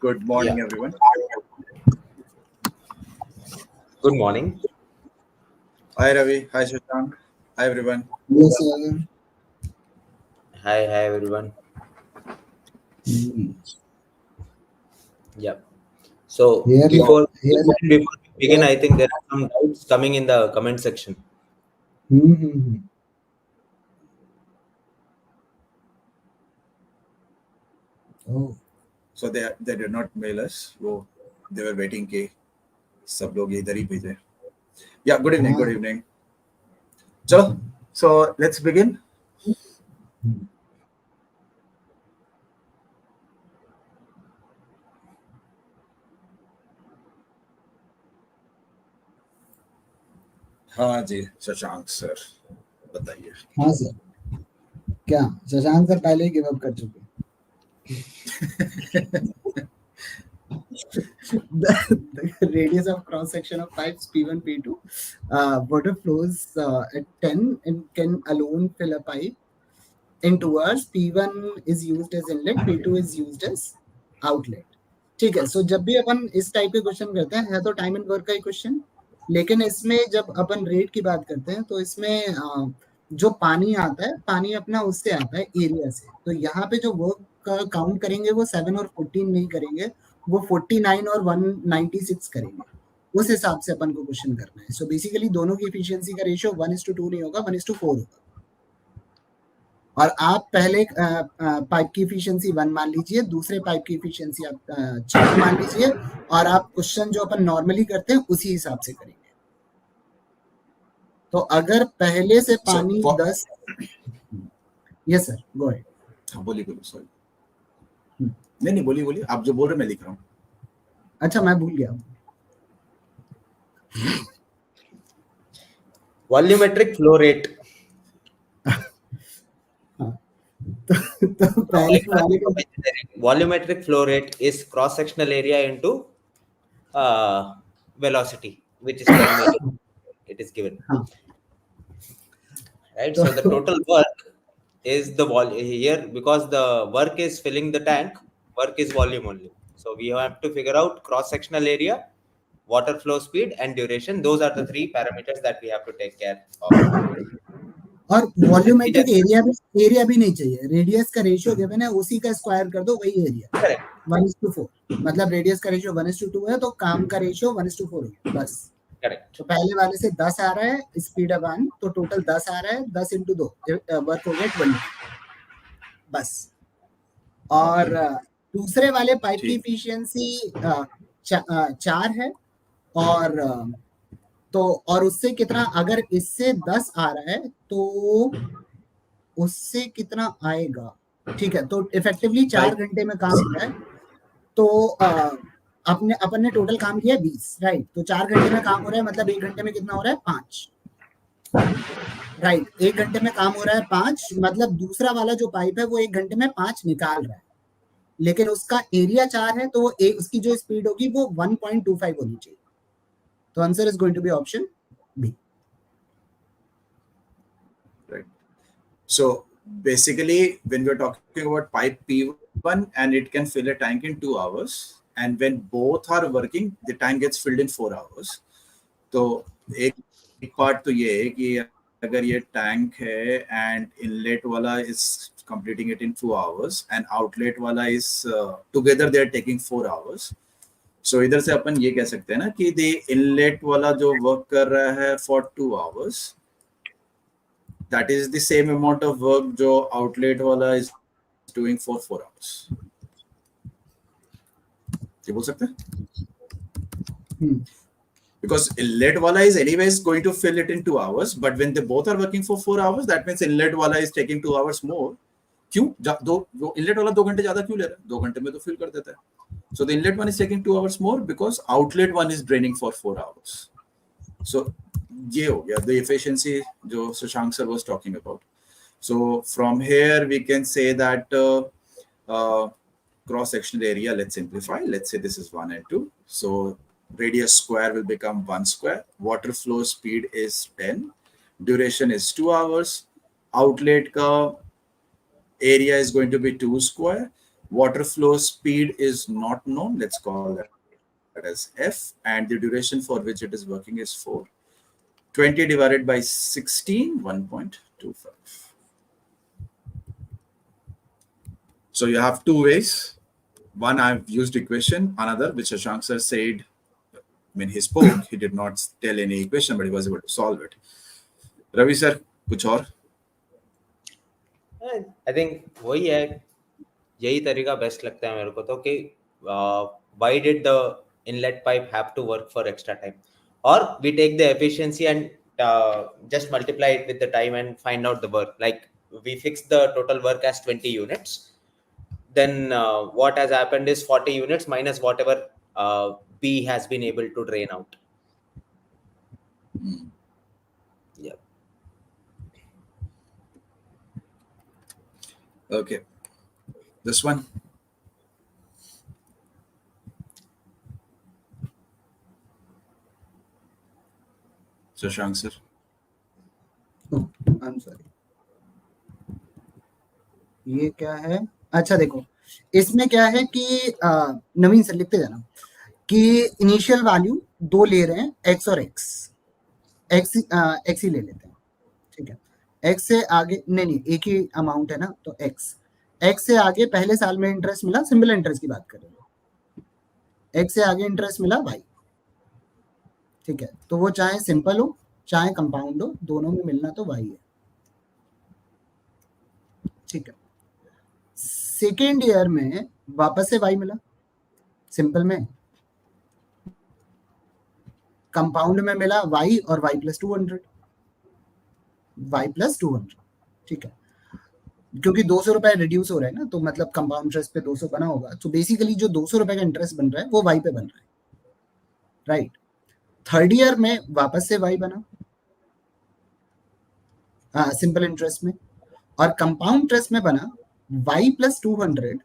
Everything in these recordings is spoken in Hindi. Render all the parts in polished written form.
Good morning, everyone. Good morning. Hi, Ravi. Hi, Shashank. Hi, everyone. Yes, sir. Hi everyone. Yeah. So Here, before here. we begin, I think there are some doubts coming in the comment section. Mm-hmm. Oh, So they did not mail us. वो they were waiting कि सब लोग इधर ही भेजे. Yeah. Good evening. Good evening. चलो. So let's begin. हाँ जी, शशांक सर, बताइए. हाँ सर. क्या शशांक सर पहले ही गिव अप कर चुके? The radius of cross section of pipes P1, P2. Water flows at 10 and can alone fill a pipe. In 2 hours, P1 is used as inlet, P2 is used as outlet. ठीक है. सो जब भी अपन इस टाइप के क्वेश्चन करते हैं, है तो टाइम एंड वर्क का ही क्वेश्चन, लेकिन इसमें जब अपन रेट की बात करते हैं तो इसमें जो पानी आता है, पानी अपना उससे आता है एरिया से. तो यहाँ पे जो वर्क का काउंट करेंगे वो 7 और 14 नहीं करेंगे, वो 49 और 196 करेंगे. उस हिसाब से अपन को क्वेश्चन करना है. सो बेसिकली दोनों की एफिशिएंसी का रेशियो 1:2 नहीं होगा, 1:4 होगा. और आप पहले पाइप की एफिशिएंसी 1 मान लीजिए, दूसरे पाइप की एफिशिएंसी आप 4 मान लीजिए, और आप क्वेश्चन जो अपन नॉर्मली करते हैं उसी हिसाब से करेंगे. तो अगर पहले से पानी 10. Yes sir, go ahead. हाँ, बोलिए. सॉरी. नहीं, बोलिए. आप जो बोल रहे हैं मैं लिख रहा हूँ. अच्छा, मैं भूल गया. Volumetric flow rate. तो पहले वाले को Volumetric flow rate is cross sectional area into velocity, which is 10 meters. It is given. Right. So the total work is the here, because the work is filling the tank. Work is volume only. So we have to figure out cross sectional area, water flow speed, and duration. Those are the 3 parameters that we have to take care of. और वॉल्यूमेट्रिक एरिया भी नहीं चाहिए. रेडियस का रेशियो गिवन है, उसी का स्क्वायर कर दो, वही एरिया. Correct. 1:4. मतलब रेडियस का रेशियो 1:2 है, तो काम का रेशियो 1:4 है बस. Correct. तो पहले वाले से 10 आ रहा है, स्पीड है 1, तो टोटल 10 आ रहा है. 10 × 2 वर्क हो गया 20 बस. और दूसरे वाले पाइप की एफिशिएंसी 4 है. और उससे कितना, अगर इससे 10 आ रहा है तो उससे कितना आएगा? ठीक है. तो इफेक्टिवली 4 घंटे में काम हो रहा है. तो अपन ने टोटल काम किया 20, राइट. तो 4 घंटे में काम हो रहा है, मतलब 1 घंटे में कितना हो रहा है? 5, राइट. 1 घंटे में काम हो रहा है 5, मतलब दूसरा वाला जो पाइप है वो 1 घंटे में 5 निकाल रहा है, लेकिन उसका एरिया 4 है, तो वो उसकी जो स्पीड होगी वो 1.25 होनी चाहिए. तो answer is going to be option B. Right. So basically, when we're talking about pipe P1 and it can fill a tank in 2 hours, and when both are working, the tank gets filled in 4 hours. तो एक पार्ट तो ये है कि अगर ये टैंक है and inlet वाला is completing it in 2 hours and outlet वाला is together they are taking 4 hours. So इधर से अपन ये कह सकते हैं ना कि the inlet वाला जो वर्क कर रहा है for 2 hours, that is the same amount of work जो outlet वाला is doing for 4 hours. ये बोल सकते हैं? Because inlet wala is anyways going to fill it in 2 hours, but when they both are working for 4 hours, that means inlet wala is taking 2 hours more. क्यों? दो inlet वाला 2 घंटे ज्यादा क्यों ले रहा है? 2 घंटे में तो fill कर देता है. So the inlet one is taking 2 hours more because outlet one is draining for 4 hours. So ये हो गया the efficiency जो Shashank sir was talking about. So from here we can say that cross sectional area, let's simplify. Let's say this is 1 and 2. So radius square will become 1 square. Water flow speed is 10. Duration is 2 hours. Outlet ka area is going to be 2 square. Water flow speed is not known. Let's call that as F. And the duration for which it is working is 4. 20 divided by 16, 1.25. So you have two ways. One, I've used equation. Another, which Shashank sir said, when he spoke, he did not tell any equation, but he was able to solve it. Ravi sir, kuch aur? I think वही है, यही तरीका बेस्ट लगता है मेरे को तो कि why did the inlet pipe have to work for extra time, और we take the efficiency and just multiply it with the time and find out the work. Like we fix the total work as 20 units, then what has happened is 40 units minus whatever B has been able to drain out. Yeah. Okay. This one. Shashank sir. Oh, I'm sorry. ये क्या है? अच्छा देखो, इसमें क्या है कि नवीन सर लिखते जाना कि इनिशियल वैल्यू दो ले रहे हैं, एक्स और एक्स ही ले लेते हैं, ठीक है। एक्स से आगे नहीं, एक ही अमाउंट है ना, तो एक्स से आगे पहले साल में इंटरेस्ट मिला, सिंपल इंटरेस्ट की बात कर रहे हो, एक्स से आगे इंटरेस्ट मिला वाई, ठीक है। तो वो चाहे सिंपल हो चाहे कंपाउंड हो, दोनों में मिलना तो वाई है, ठीक है। सेकेंड ईयर में वापस से वाई मिला, सिंपल में, कंपाउंड में मिला वाई और वाई प्लस 200, ठीक है। क्योंकि 200 रुपए रिड्यूस हो रहा है ना, तो मतलब कंपाउंड इंटरेस्ट पे 200 बना होगा, तो बेसिकली जो 200 रुपए का इंटरेस्ट बन रहा है वो वाई पे बन रहा है, राइट। थर्ड ईयर में वापस से वाई बना सिंपल इंटरेस्ट में, और कंपाउंड इंटरेस्ट में बना वाई प्लस 200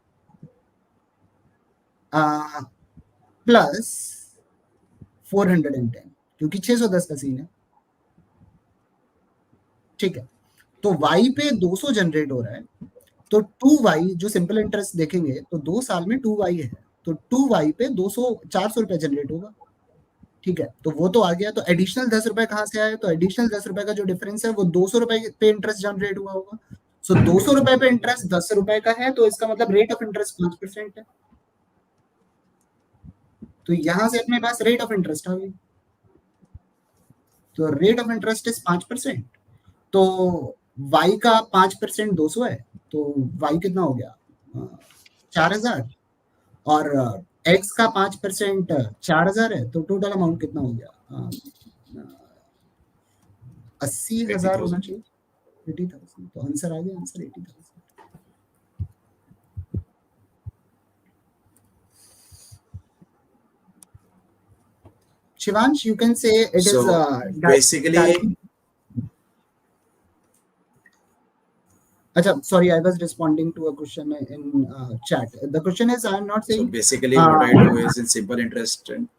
प्लस 410, क्योंकि 610 का सीन है, ठीक है। तो y पे 200 जनरेट हो रहा है, तो 2y जो सिंपल इंटरेस्ट देखेंगे तो 2 साल में 2y है, तो 2y पे 400 रुपए जनरेट होगा, ठीक है। तो वो तो आ गया, तो एडिशनल 10 रुपए कहाँ से आया? तो एडिशनल 10 रुपए का जो डिफरेंस है वो 200 रुपए पे इंटरेस्ट जनरेट हुआ होगा। सो 200 रुपए पे इंटरेस्ट 10 रुपए का है, तो इसका मतलब रेट ऑफ इंटरेस्ट 5% है। तो यहां से अपने पास रेट ऑफ इंटरेस्ट आ गई, तो रेट ऑफ इंटरेस्ट इज 5%। तो y का 5% 200 है, तो y कितना हो गया? 4000, और x का 5% 4000 है, तो टोटल अमाउंट कितना हो गया? 80,000 होना चाहिए, 80,000। तो आंसर आ गया, answer 80,000। Shivansh, you can say it So, is basically. Acha, sorry, I was responding to a question in chat. The question is, I am not saying. So basically, what I do is in simple interest and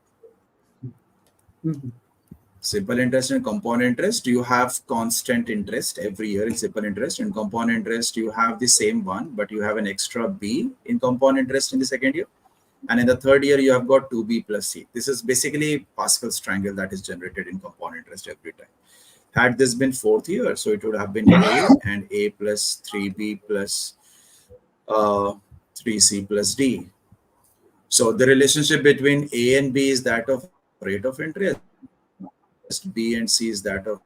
simple interest and compound interest, you have constant interest every year in simple interest. In compound interest, you have the same one, but you have an extra b in compound interest in the second year. And in the third year, you have got 2b plus c. This is basically Pascal's triangle that is generated in compound interest every time. Had this been fourth year, so it would have been a and a plus 3b plus 3c plus d. So the relationship between a and b is that of rate of interest, b and c is that of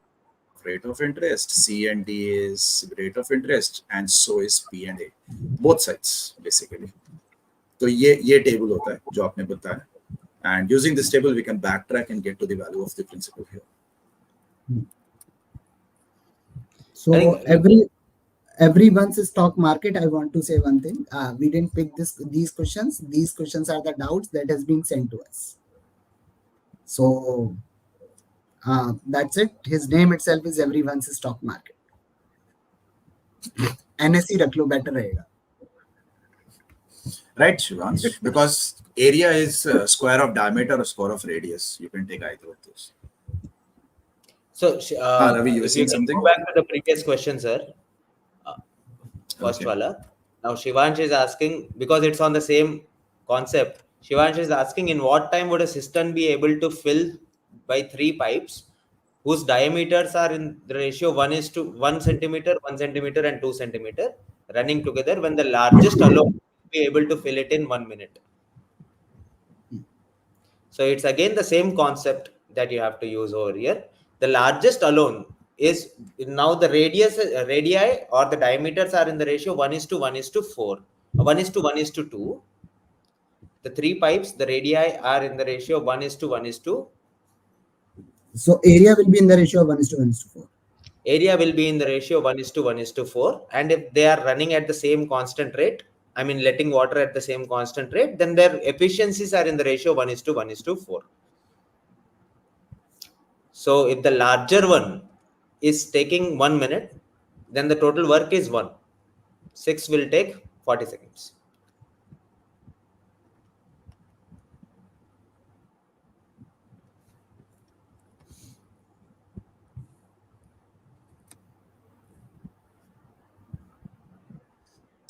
rate of interest, c and d is rate of interest, and so is p and a. Both sides, basically. तो ये टेबल होता है जो आपने बताया, and using this table we can backtrack and get to the value of the principal here. So everyone's stock market, I want to say one thing. We didn't pick these questions. These questions are the doubts that has been sent to us. So that's it. His name itself is everyone's stock market. NSE रख लो, better रहेगा. Right, Shivansh, because area is square of diameter or square of radius. You can take either of those. So, Ravi, you were if you saying can something? go back to the previous question, sir. First Okay. wala. Now Shivansh is asking, because it's on the same concept, Shivansh is asking in what time would a cistern be able to fill by 3 pipes whose diameters are in the ratio 1 is to 1 centimeter, 1 centimeter and 2 centimeter running together, when the largest alone will be able to fill it in 1 minute. So it's again the same concept that you have to use over here. The largest alone is now the radii or the diameters are in the ratio 1 is to 1 is to 4, 1 is to 1 is to 2. The 3 pipes, the radii are in the ratio 1 is to 1 is to. So area will be in the ratio of 1 is to 1 is to 4. Area will be in the ratio 1 is to 1 is to 4. And if they are running at the same constant rate, I mean letting water at the same constant rate, then their efficiencies are in the ratio 1 is to 1 is to 4. So if the larger one is taking 1 minute, then the total work is 1. 6 will take 40 seconds.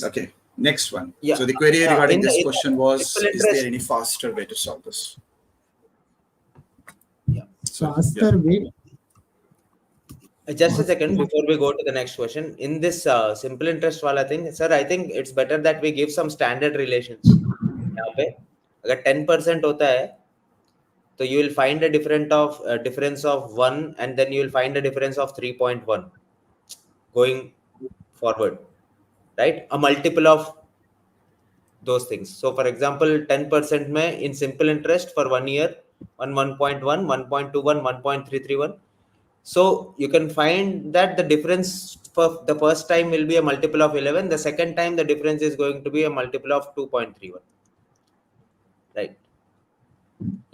Okay, next one. Yeah. So the query regarding In this the question simple was, is interest. there any faster way to solve this? Yeah. So, Faster way. Just a second before we go to the next question. In this simple interest wala thing, sir, I think it's better that we give some standard relations. यहाँ पे अगर 10% होता है, so you will find a difference of 1, and then you will find a difference of 3.1 going forward, right? A multiple of those things. So for example, 10% mein in simple interest for 1 year, 1.1, 1.21, 1.331. So you can find that the difference for the first time will be a multiple of 11. The second time the difference is going to be a multiple of 2.31, right?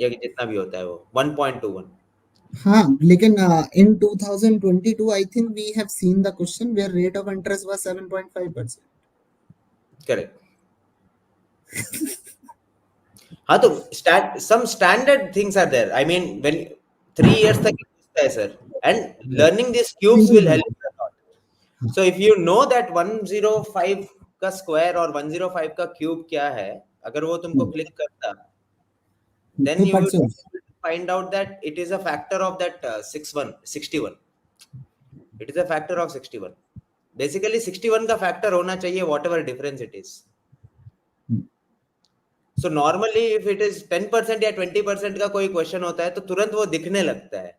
या जितना भी होता है वो 1.21. हाँ, लेकिन in 2022 I think we have seen the question where rate of interest was 7.5%. Correct. हाँ तो some standard things are there. I mean, when 3 years तक होता है sir, and learning these cubes will help you a lot. So if you know that 105 का square और 105 का cube क्या है, अगर वो तुमको click करता, then you will find out that it is a factor of that 61. It is a factor of 61. Basically 61 का factor होना चाहिए whatever difference it is. So normally if it is 10% या 20% का कोई question होता है तो तुरंत वो दिखने लगता है.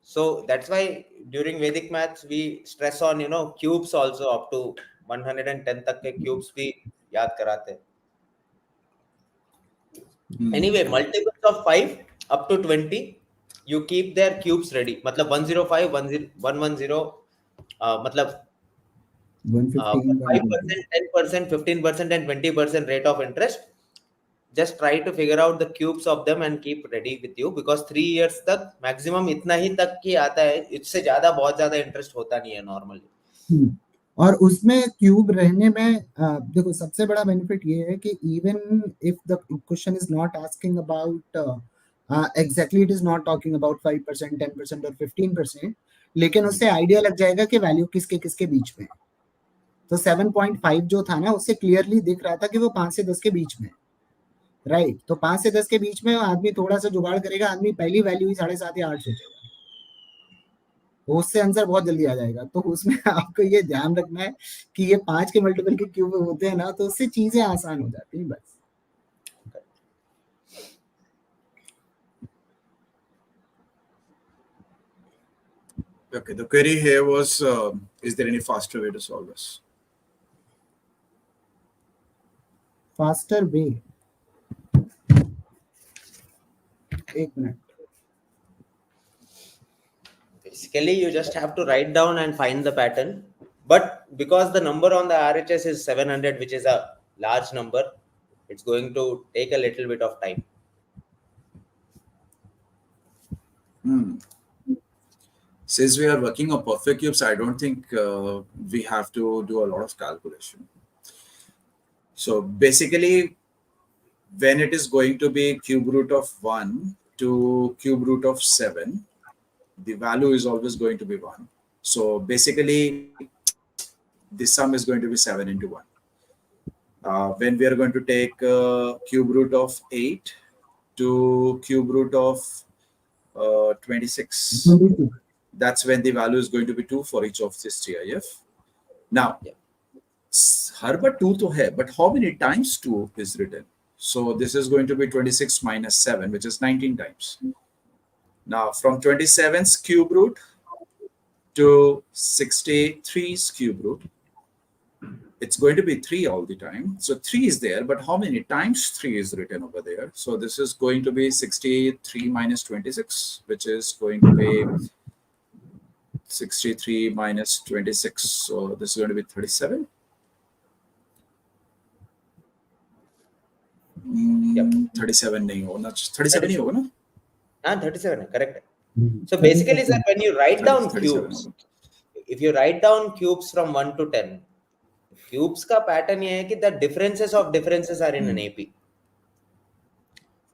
So that's why during Vedic maths we stress on cubes also, up to 110 तक के cubes भी याद कराते हैं. Anyway, multiples of 5 up to 20, you keep their cubes ready. मतलब 105, 110, मतलब 5%, 10%, 15% and 20% rate of interest. Just try to figure out the cubes of them and keep ready with you, because 3 years तक maximum इतना ही तक की आता है. इससे ज्यादा बहुत ज्यादा इंटरेस्ट होता नहीं है नॉर्मली. और उसमें क्यूब रहने में देखो सबसे बड़ा बेनिफिट ये है कि even if the question is not asking about exactly, it is not talking about 5%, 10% और 15%, लेकिन उससे आइडिया लग जाएगा कि वैल्यू किसके किसके बीच में. तो 7.5 जो था ना, उससे क्लियरली दिख रहा था कि वो 5 से 10 के बीच में, राइट. तो 5 से 10 के बीच में आदमी थोड़ा सा जुगाड़ करेगा, आदमी पहली वैल्यू ही 7.5 या 8 सोचेगा, उससे आंसर बहुत जल्दी आ जाएगा. तो उसमें आपको ये ध्यान रखना है कि ये 5 के मल्टीपल के क्यूब होते हैं ना, तो उससे चीजें आसान हो जाती हैं बस. Okay, the query here was, is there any faster way to solve this? Faster way. एक minute. Basically, you just have to write down and find the pattern. But because the number on the RHS is 700, which is a large number, it's going to take a little bit of time. Since we are working on perfect cubes, I don't think we have to do a lot of calculation. So basically, when it is going to be cube root of 1 to cube root of 7, the value is always going to be 1. So basically, the sum is going to be 7 into 1. when we are going to take cube root of 8 to cube root of 26, 26. that's when the value is going to be 2 for each of this TIF. Now, Yeah. हर बार 2 तो है, but how many times 2 is written? So this is going to be 26 minus 7, which is 19 times. Now, from 27's cube root to 63's cube root, it's going to be 3 all the time. So 3 is there, but how many times 3 is written over there? So this is going to be 63 minus 26, which is going to be 63 minus 26. So this is going to be 37. Yep. 37 नहीं होगा ना, 37 ही होगा ना? 37 है, correct. So basically, sir, when you write down 37 cubes, होगा. if you write down cubes from 1 to 10, cubes का pattern ये है कि the differences of differences are in an AP.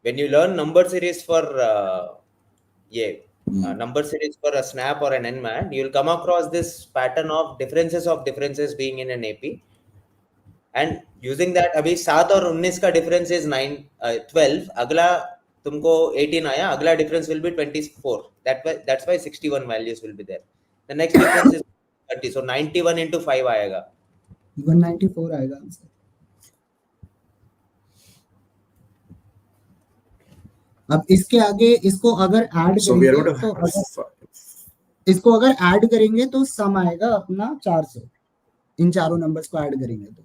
When you learn number series for number series for a snap or an nmat, you will come across this pattern of differences being in an AP. And using that, अभी 7 और 19 का difference is 12. अगला तुमको 18 आया, अगला difference will be 24. That's why 61 values will be there. The next difference is 30. So 91 into 5 आएगा. 194 आएगा आंसर. अब इसके आगे इसको अगर ऐड करेंगे तो इसको अगर ऐड करेंगे तो सम आएगा अपना 400. इन चारों नंबर्स को ऐड करेंगे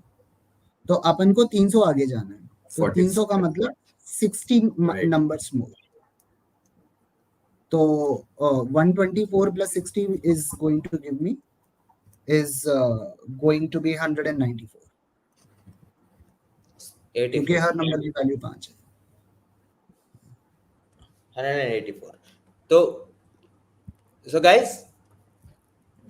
तो अपन को 300 आगे जाना है. तो 300 का मतलब 60 नंबर्स मोर. तो 124 plus 60 is going to give me going to be 194. क्योंकि हर नंबर की वैल्यू 5 है. 184. So guys,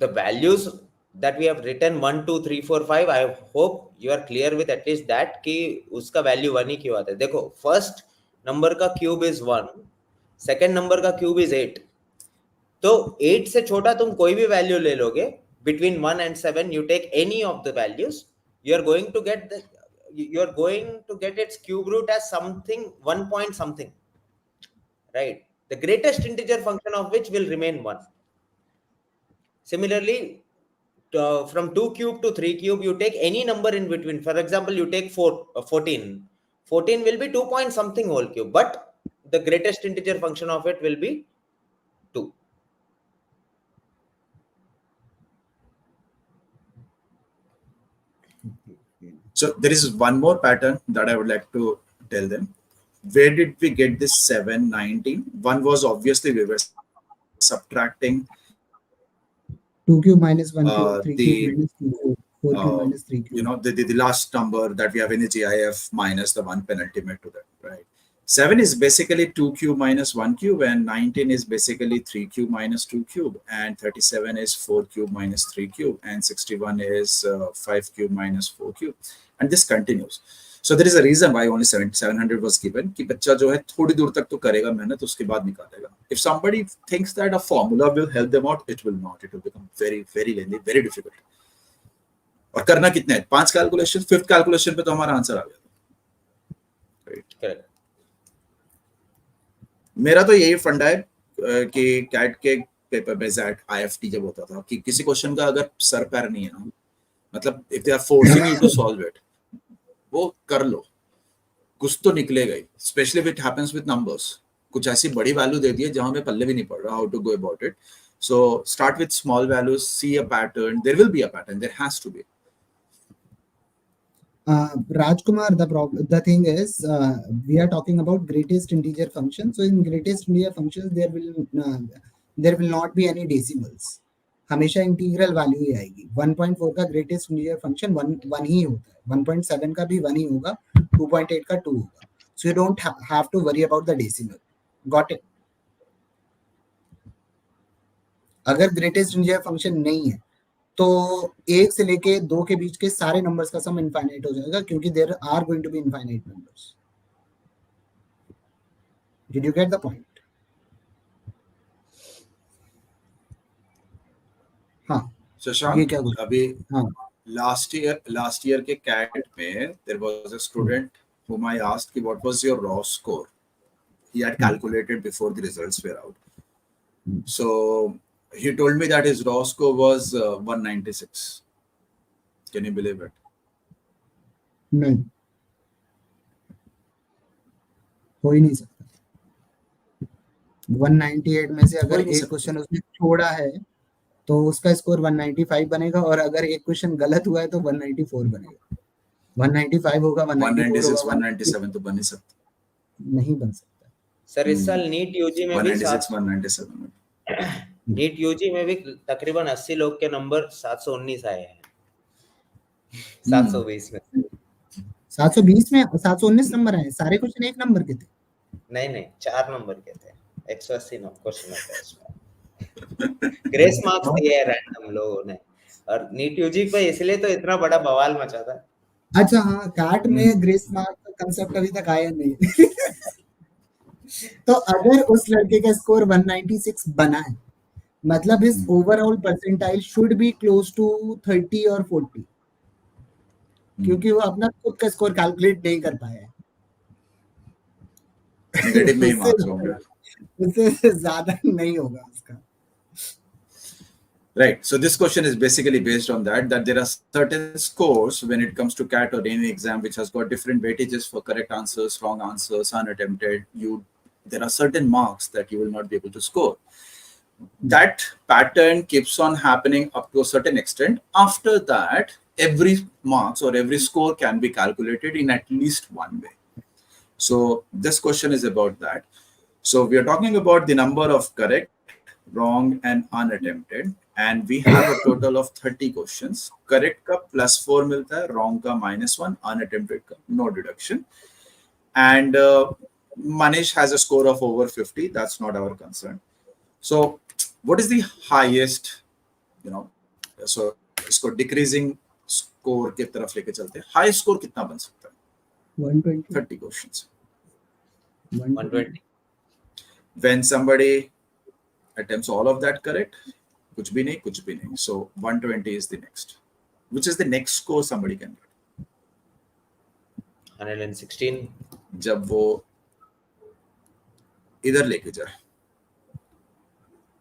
the values that we have written 1 2 3 4 5, I hope you are clear with at least that कि उसका वैल्यू 1 ही क्यों आता है. देखो, फर्स्ट नंबर का क्यूब इज 1, सेकंड नंबर का क्यूब इज 8. तो 8 से छोटा तुम कोई भी वैल्यू ले लोगे, between 1 and 7 you take any of the values, you are going to get its cube root as something 1 point something, right? The greatest integer function of which will remain 1. Similarly, from 2 cube to 3 cube, you take any number in between. For example, you take 14. 14 will be 2 point something whole cube, but the greatest integer function of it will be 2. So there is one more pattern that I would like to tell them. Where did we get this 7, 19? One was obviously we were subtracting 2 cube minus 1 cube, 3 cube minus 2 cube, 4 cube minus 3 cube. You know, the last number that we have in the GIF minus the one penultimate to that, right? 7 is basically 2 cube minus 1 cube, and 19 is basically 3 cube minus 2 cube, and 37 is 4 cube minus 3 cube, and 61 is 5 cube minus 4 cube, and this continues. So there is a reason why only 700 was given कि बच्चा जो है थोड़ी दूर तक तो करेगा मेहनत, उसके बाद निकालेगा. If somebody thinks that a formula will help them out, it will not. It will become very, very lengthy, very difficult. और करना कितने हैं? 5 कैलकुलेशन, 5th कैलकुलेशन पे तो हमारा आंसर आ गया. Correct. मेरा तो यही फंडा है कि कैट के पेपर में ज़ैट IFT जब होता था कि किसी क्वेश्चन का अगर सर पैर नहीं है ना, मतलब if they are forcing you to solve it, वो कर लो, कुछ तो निकलेगा ही. Specially if it happens with numbers, कुछ ऐसी बड़ी वैल्यू दे दी है जहां में पल्ले भी नहीं पड़ रहा how to go about it. So start with small values, see a pattern. There will be a pattern, there has to be. Rajkumar, the thing is, we are talking about greatest integer function. So in greatest integer functions, there will not be any decimals. हमेशा इंटीग्रल वैल्यू ही आएगी. 1.4 का ग्रेटेस्ट इंटीजर फंक्शन 1 ही होता है. 1.7 का भी 1 ही होगा. 2.8 का 2 होगा. So you don't have to worry about the decimal. Got it? अगर ग्रेटेस्ट इंटीजर फंक्शन नहीं है तो 1 से लेके 2 के बीच के सारे नंबर्स का सम इनफाइनाइट हो जाएगा, क्योंकि there are going to be infinite numbers. Did you get the point? हाँ. शशांक, अभी last year के CAT में there was a student whom I asked कि what was your raw score. He had calculated before the results were out. So he told me that his raw score was 196. Can you believe it? नहीं, हो ही नहीं सकता। 198 में से अगर एक क्वेश्चन उसने छोड़ा है तो उसका स्कोर 195 बनेगा, और अगर एक क्वेश्चन गलत हुआ है तो 194 बनेगा। 195 होगा, 194 196, होगा, 197 तो बन नहीं सकता। नहीं बन सकता। सर इस साल नीट यूजी में भी 196, 197 में नीट यूजी में भी तकरीबन 80 लोग के नंबर 719 आए हैं 720 में। 720 में 719 नंबर आए, सारे क्वेश्चन एक नंबर के थे? नहीं 4 नंबर के थे, 180 क्वेश्चन होते हैं उसमें। ग्रेस मार्क्स दिए हैं रैंडम लोगों ने, और नीट यूजी पे इसलिए तो इतना बड़ा बवाल मचा था। अच्छा हाँ, कैट में ग्रेस मार्क का कंसेप्ट अभी तक आया नहीं। तो अगर उस लड़के का स्कोर 196 बना है, मतलब his overall percentile should be close to 30 और 40, क्योंकि वो अपना खुद का स्कोर कैलकुलेट नहीं कर पाया है। नेगेटिव में ही मार्क्स होंगे, उससे ज्यादा नहीं होगा उसका। Right. So this question is basically based on that there are certain scores when it comes to CAT or any exam which has got different weightages for correct answers, wrong answers, unattempted. There are certain marks that you will not be able to score. That pattern keeps on happening up to a certain extent. After that, every marks or every score can be calculated in at least one way. So this question is about that. So we are talking about the number of correct, wrong and unattempted, and we have a total of 30 questions. Correct का +4 मिलता है, wrong का -1, unattempted का no deduction. And Manish has a score of over 50. That's not our concern. So what is the highest, so इसको decreasing score की तरफ लेके चलते हैं। High score कितना बन सकता है? 120. 30 questions. 120. When somebody attempts all of that correct, कुछ भी नहीं. So 120 is the next. Which is the next score somebody can get? 116. जब वो इधर लेके जाए,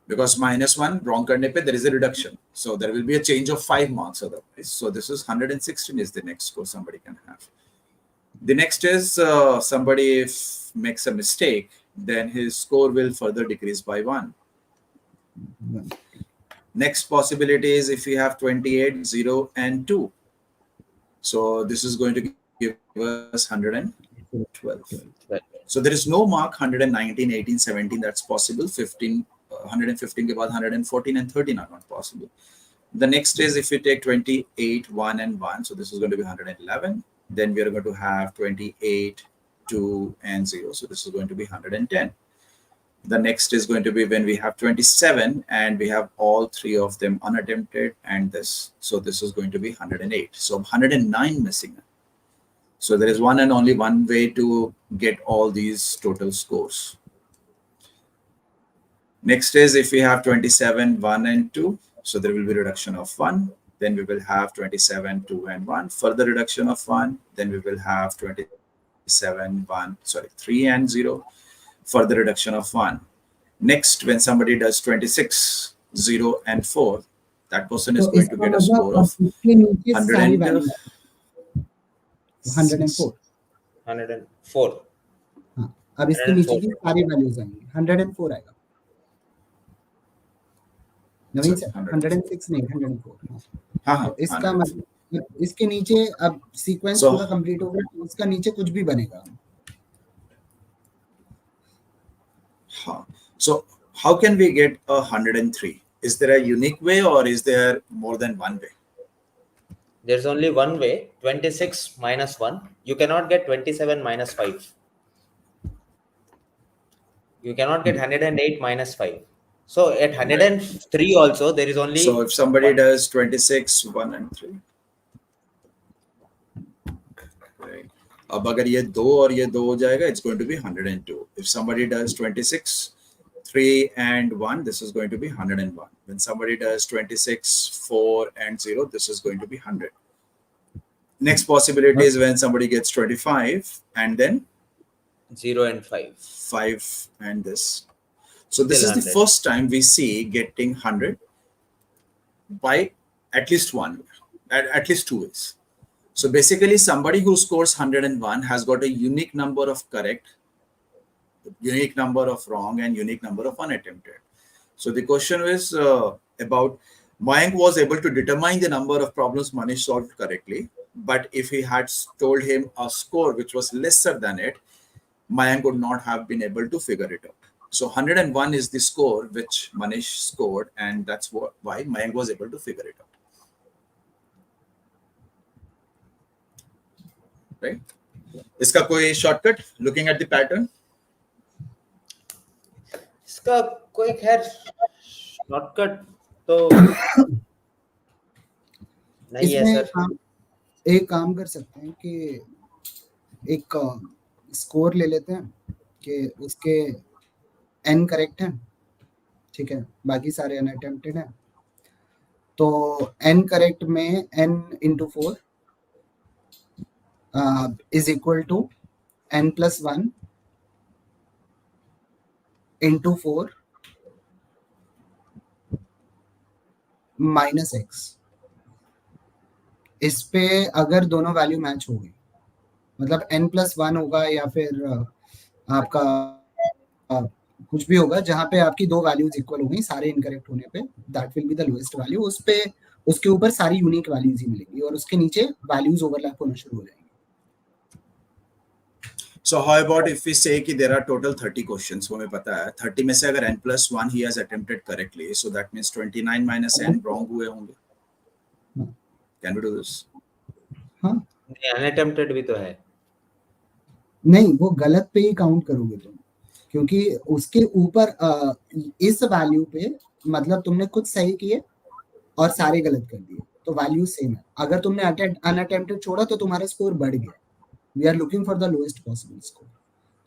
because -1 wrong करने पे there is a reduction, so there will be a change of 5 marks otherwise. So this is 116 is the next score somebody can have. The next is somebody if makes a mistake, then his score will further decrease by 1. Next possibility is if we have 28, 0 and 2. So this is going to give us 112. So there is no mark 119, 18, 17 that's possible. 15, 115 के बाद 114 and 13 are not possible. The next is if we take 28, 1 and 1. So this is going to be 111. Then we are going to have 28, 2 and 0. So this is going to be 110. The next is going to be when we have 27 and we have all three of them unattempted and this. So this is going to be 108. So 109 missing. So there is one and only one way to get all these total scores. Next is if we have 27, 1 and 2. So there will be reduction of 1. Then we will have 27, 2 and 1. Further reduction of 1. Then we will have 27, 3 and 0. Further reduction of 1. Next, when somebody does 26, 0 and 4, that person is going to get a score of 104. 104. हाँ, अब इसके नीचे की सारी वैल्यूज आएंगी, 104 आएगा। नवीन सर 106 नहीं 104। हाँ, इसका मतलब इसके नीचे अब सीक्वेंस पूरा कंप्लीट होगा, इसका नीचे कुछ भी बनेगा। So how can we get 103? Is there a unique way or is there more than one way? There's only one way, 26 minus 1. You cannot get 27 minus 5. You cannot get 108 minus 5. So at 103 also, there is only... So if somebody does 26, 1 and 3. Okay. अब अगर ये 2 और ये 2 हो जाएगा, it's going to be 102. If somebody does 26, 3 and 1, this is going to be 101. When somebody does 26, 4, and 0, this is going to be 100. Next possibility is when somebody gets 25 and then 0 and 5. 5 and this. So this Till is the 100. first time we see getting 100 by at least one, at least two ways. So basically, somebody who scores 101 has got a unique number of correct, unique number of wrong, and unique number of unattempted. So the question is about Mayank was able to determine the number of problems Manish solved correctly. But if he had told him a score which was lesser than it, Mayank would not have been able to figure it out. So 101 is the score which Manish scored, and that's why Mayank was able to figure it out. Right? इसका कोई shortcut looking at the pattern? इसका कोई खैर शॉर्टकट तो नहीं है इसमें सर. एक काम कर सकते हैं कि एक स्कोर ले लेते हैं कि उसके n करेक्ट हैं, ठीक है, बाकी सारे अनअटेम्प्टेड हैं, तो n करेक्ट में n into 4 is equal to n plus 1 into 4 minus x. इस पे अगर दोनों वैल्यू मैच हो गई, मतलब n प्लस 1 होगा या फिर आपका कुछ भी होगा जहां पे आपकी दो वैल्यूज इक्वल हो गई सारे इनकरेक्ट होने पे, that will be the lowest value. उस पे उसके ऊपर सारी यूनिक वैल्यूज ही मिलेंगी और उसके नीचे वैल्यूज ओवरलैप होना शुरू हो जाएंगे. So how about if we say कि there are total 30 questions, वो हमें पता है 30 में से अगर n plus 1 he has attempted correctly, so that means 29 minus n wrong हुए होंगे. Can we do this? हाँ, नहीं, अनअटेम्प्टेड भी तो है. नहीं, वो गलत पे ही काउंट करोगे तुम, क्योंकि उसके ऊपर इस वैल्यू पे मतलब तुमने कुछ सही किए और सारे गलत कर दिए, तो वैल्यू सेम है. अगर तुमने अनअटेम्प्टेड छोड़ा तो तुम्हारा स्कोर बढ़ गया. We are looking for the lowest possible score.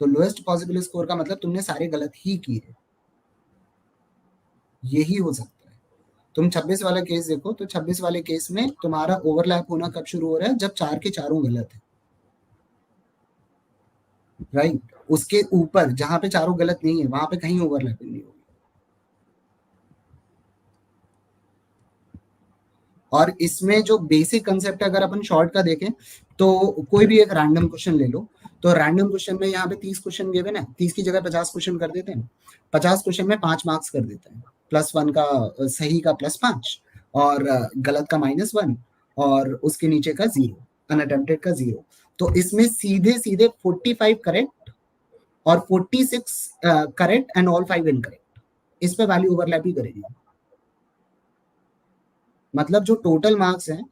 तो लोएस्ट पॉसिबल स्कोर का मतलब तुमने सारे गलत ही किए, यही हो सकता है. तुम 26 वाला केस देखो, तो 26 वाले केस में तुम्हारा ओवरलैप होना कब शुरू हो रहा है, जब 4 के चारों गलत है, राइट. उसके ऊपर जहां पे चारों गलत नहीं है वहां पे कहीं ओवरलैपिंग नहीं होगी. और इसमें जो बेसिक कंसेप्ट है, अगर अपन शॉर्ट का देखें तो कोई भी एक रैंडम क्वेश्चन ले लो, तो रैंडम क्वेश्चन में यहाँ पे 30 क्वेश्चन गिवन है, 30 की जगह 50 क्वेश्चन कर देते हैं, 50 क्वेश्चन में 5 मार्क्स कर देते हैं, +1 का सही का +5 और गलत का -1 और उसके नीचे का 0, अनअटेम्प्टेड का 0. तो इसमें सीधे सीधे 45 करेक्ट और 46 करेक्ट एंड ऑल 5 इनकरेक्ट, इस पे वैल्यू ओवरलैप ही करेगी. मतलब जो टोटल मार्क्स हैं,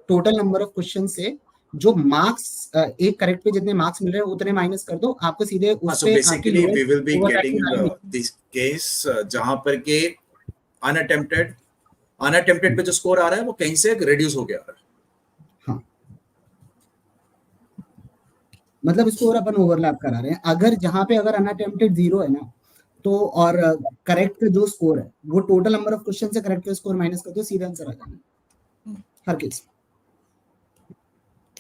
टोटल नंबर ऑफ क्वेश्चन से जो मार्क्स एक करेक्ट पे जितने मार्क्स मिल रहे हैं उतने माइनस कर दो, आपको सीधे उस So पे basically we will be getting this case जहां पर के unattempted पे जो स्कोर आ रहा है वो कहीं से रिड्यूस हो गया है. हाँ, मतलब इसको और अपन ओवरलैप करा रहे हैं. अगर जहां पे अगर अनअटेम्प्टेड 0 है ना, तो और करेक्ट जो स्कोर है वो टोटल नंबर ऑफ क्वेश्चन से करेक्ट स्कोर माइनस कर दो, सीधा आंसर आ जाना हर केस.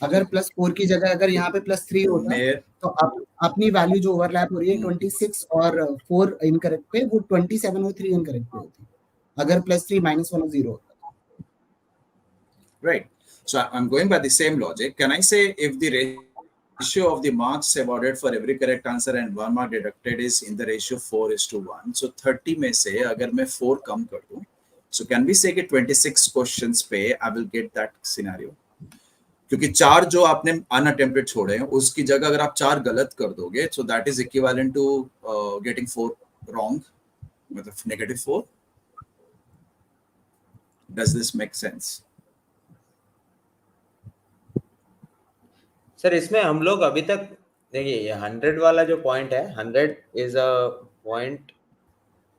अगर +4 की जगह अगर यहाँ पे +3 होता तो अपनी वैल्यू जो ओवरलैप हो रही है 26 और 4 इनकरेक्ट पे, वो 27 और 3 इनकरेक्ट पे होती, अगर +3 -1 और 0 होता. Right. So I'm going by the same logic. Can I say if the ratio of the marks awarded for every correct answer and 1 mark deducted is in the ratio 4:1, so 30 में से अगर मैं 4 कम कर दूं, so can we say कि 26 questions पे I will get that scenario? क्योंकि 4 जो आपने अनअटेम्प्टेड छोड़े हैं उसकी जगह अगर आप 4 गलत कर दोगे, so that is equivalent to getting 4 wrong, मतलब -4. Does this make sense? Sir इसमें हम लोग अभी तक देखिए, ये 100 वाला जो पॉइंट है, 100 is a point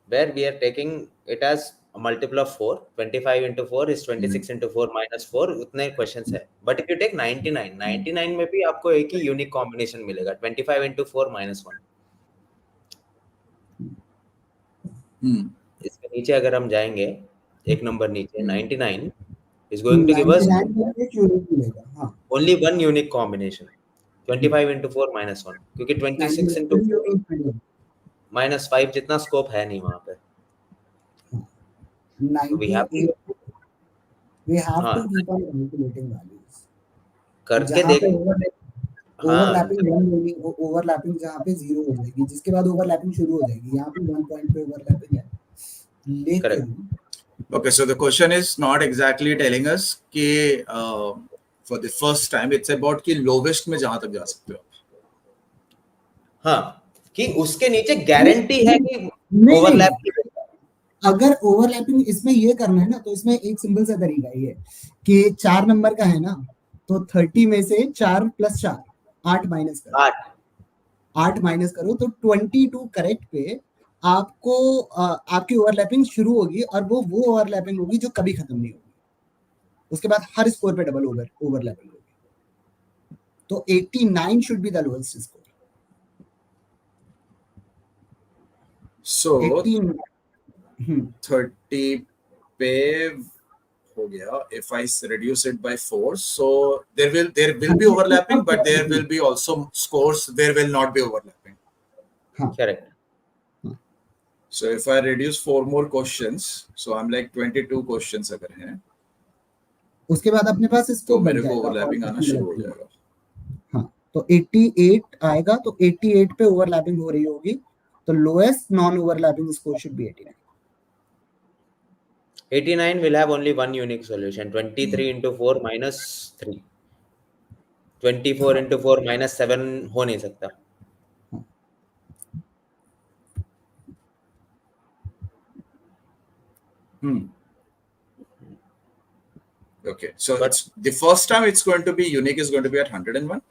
where we are taking it as multiple of 4. 25 into 4 is 26 into 4 minus 4. उतने क्वेश्चंस है. बट इफ यू टेक 99 में भी आपको एक ही यूनिक कॉम्बिनेशन मिलेगा, 25 into 4 minus 1. इसके नीचे अगर हम जाएंगे एक नंबर नीचे 99 is going to give us 99 एक यूनिट मिलेगा, हाँ only one unique combination 25 into 4 minus 1 क्योंकि 26 into 4 यूनिट मिलेगा minus 5 जितना स्कोप है नहीं वहां पे, तो we have 98 we have हाँ to keep on calculating values करके जहाँ देख पे हाँ ओवरलैपिंग जहाँ पे 0 हो जाएगी, जिसके बाद ओवरलैपिंग शुरू हो जाएगी, यहाँ पे 1 पॉइंट पे ओवरलैपिंग है, करेक्ट। लेकिन Okay, so the question is not exactly telling us कि for the first time it's about कि lowest में जहाँ तक जा सकते हो। हाँ कि उसके नीचे गारंटी है कि नहीं ओवरलैप की अगर ओवरलैपिंग इसमें ये करना है ना, तो इसमें एक सिंपल सा तरीका ये कि 4 नंबर का है ना, तो 30 में से 4 + 4 8 माइनस करो, 8 माइनस करो तो 22 करेक्ट पे आपको आपकी ओवरलैपिंग शुरू होगी, और वो ओवरलैपिंग होगी जो कभी खत्म नहीं होगी, उसके बाद हर स्कोर पे डबल ओवरलैपिंग होगी, तो 89 should be the lowest score. So 18 30 पे हो गया, if I reduce it by 4, so there will be overlapping, but there will be also scores there will not be overlapping. Correct. So if I reduce 4 more questions, so I'm like 22 questions अगर हैं, उसके बाद अपने पास तो मेरे को ओवरलैपिंग आना शुरू हो जाएगा। हाँ, तो 88 आएगा, तो 88 पे ओवरलैपिंग हो रही होगी, तो lowest non overlapping score should be 89। 89 will have only one unique solution, 23 into 4 minus 3, 24 into 4 minus 7 हो नहीं सकता। Okay, so it's the first time it's going to be unique is going to be at 101.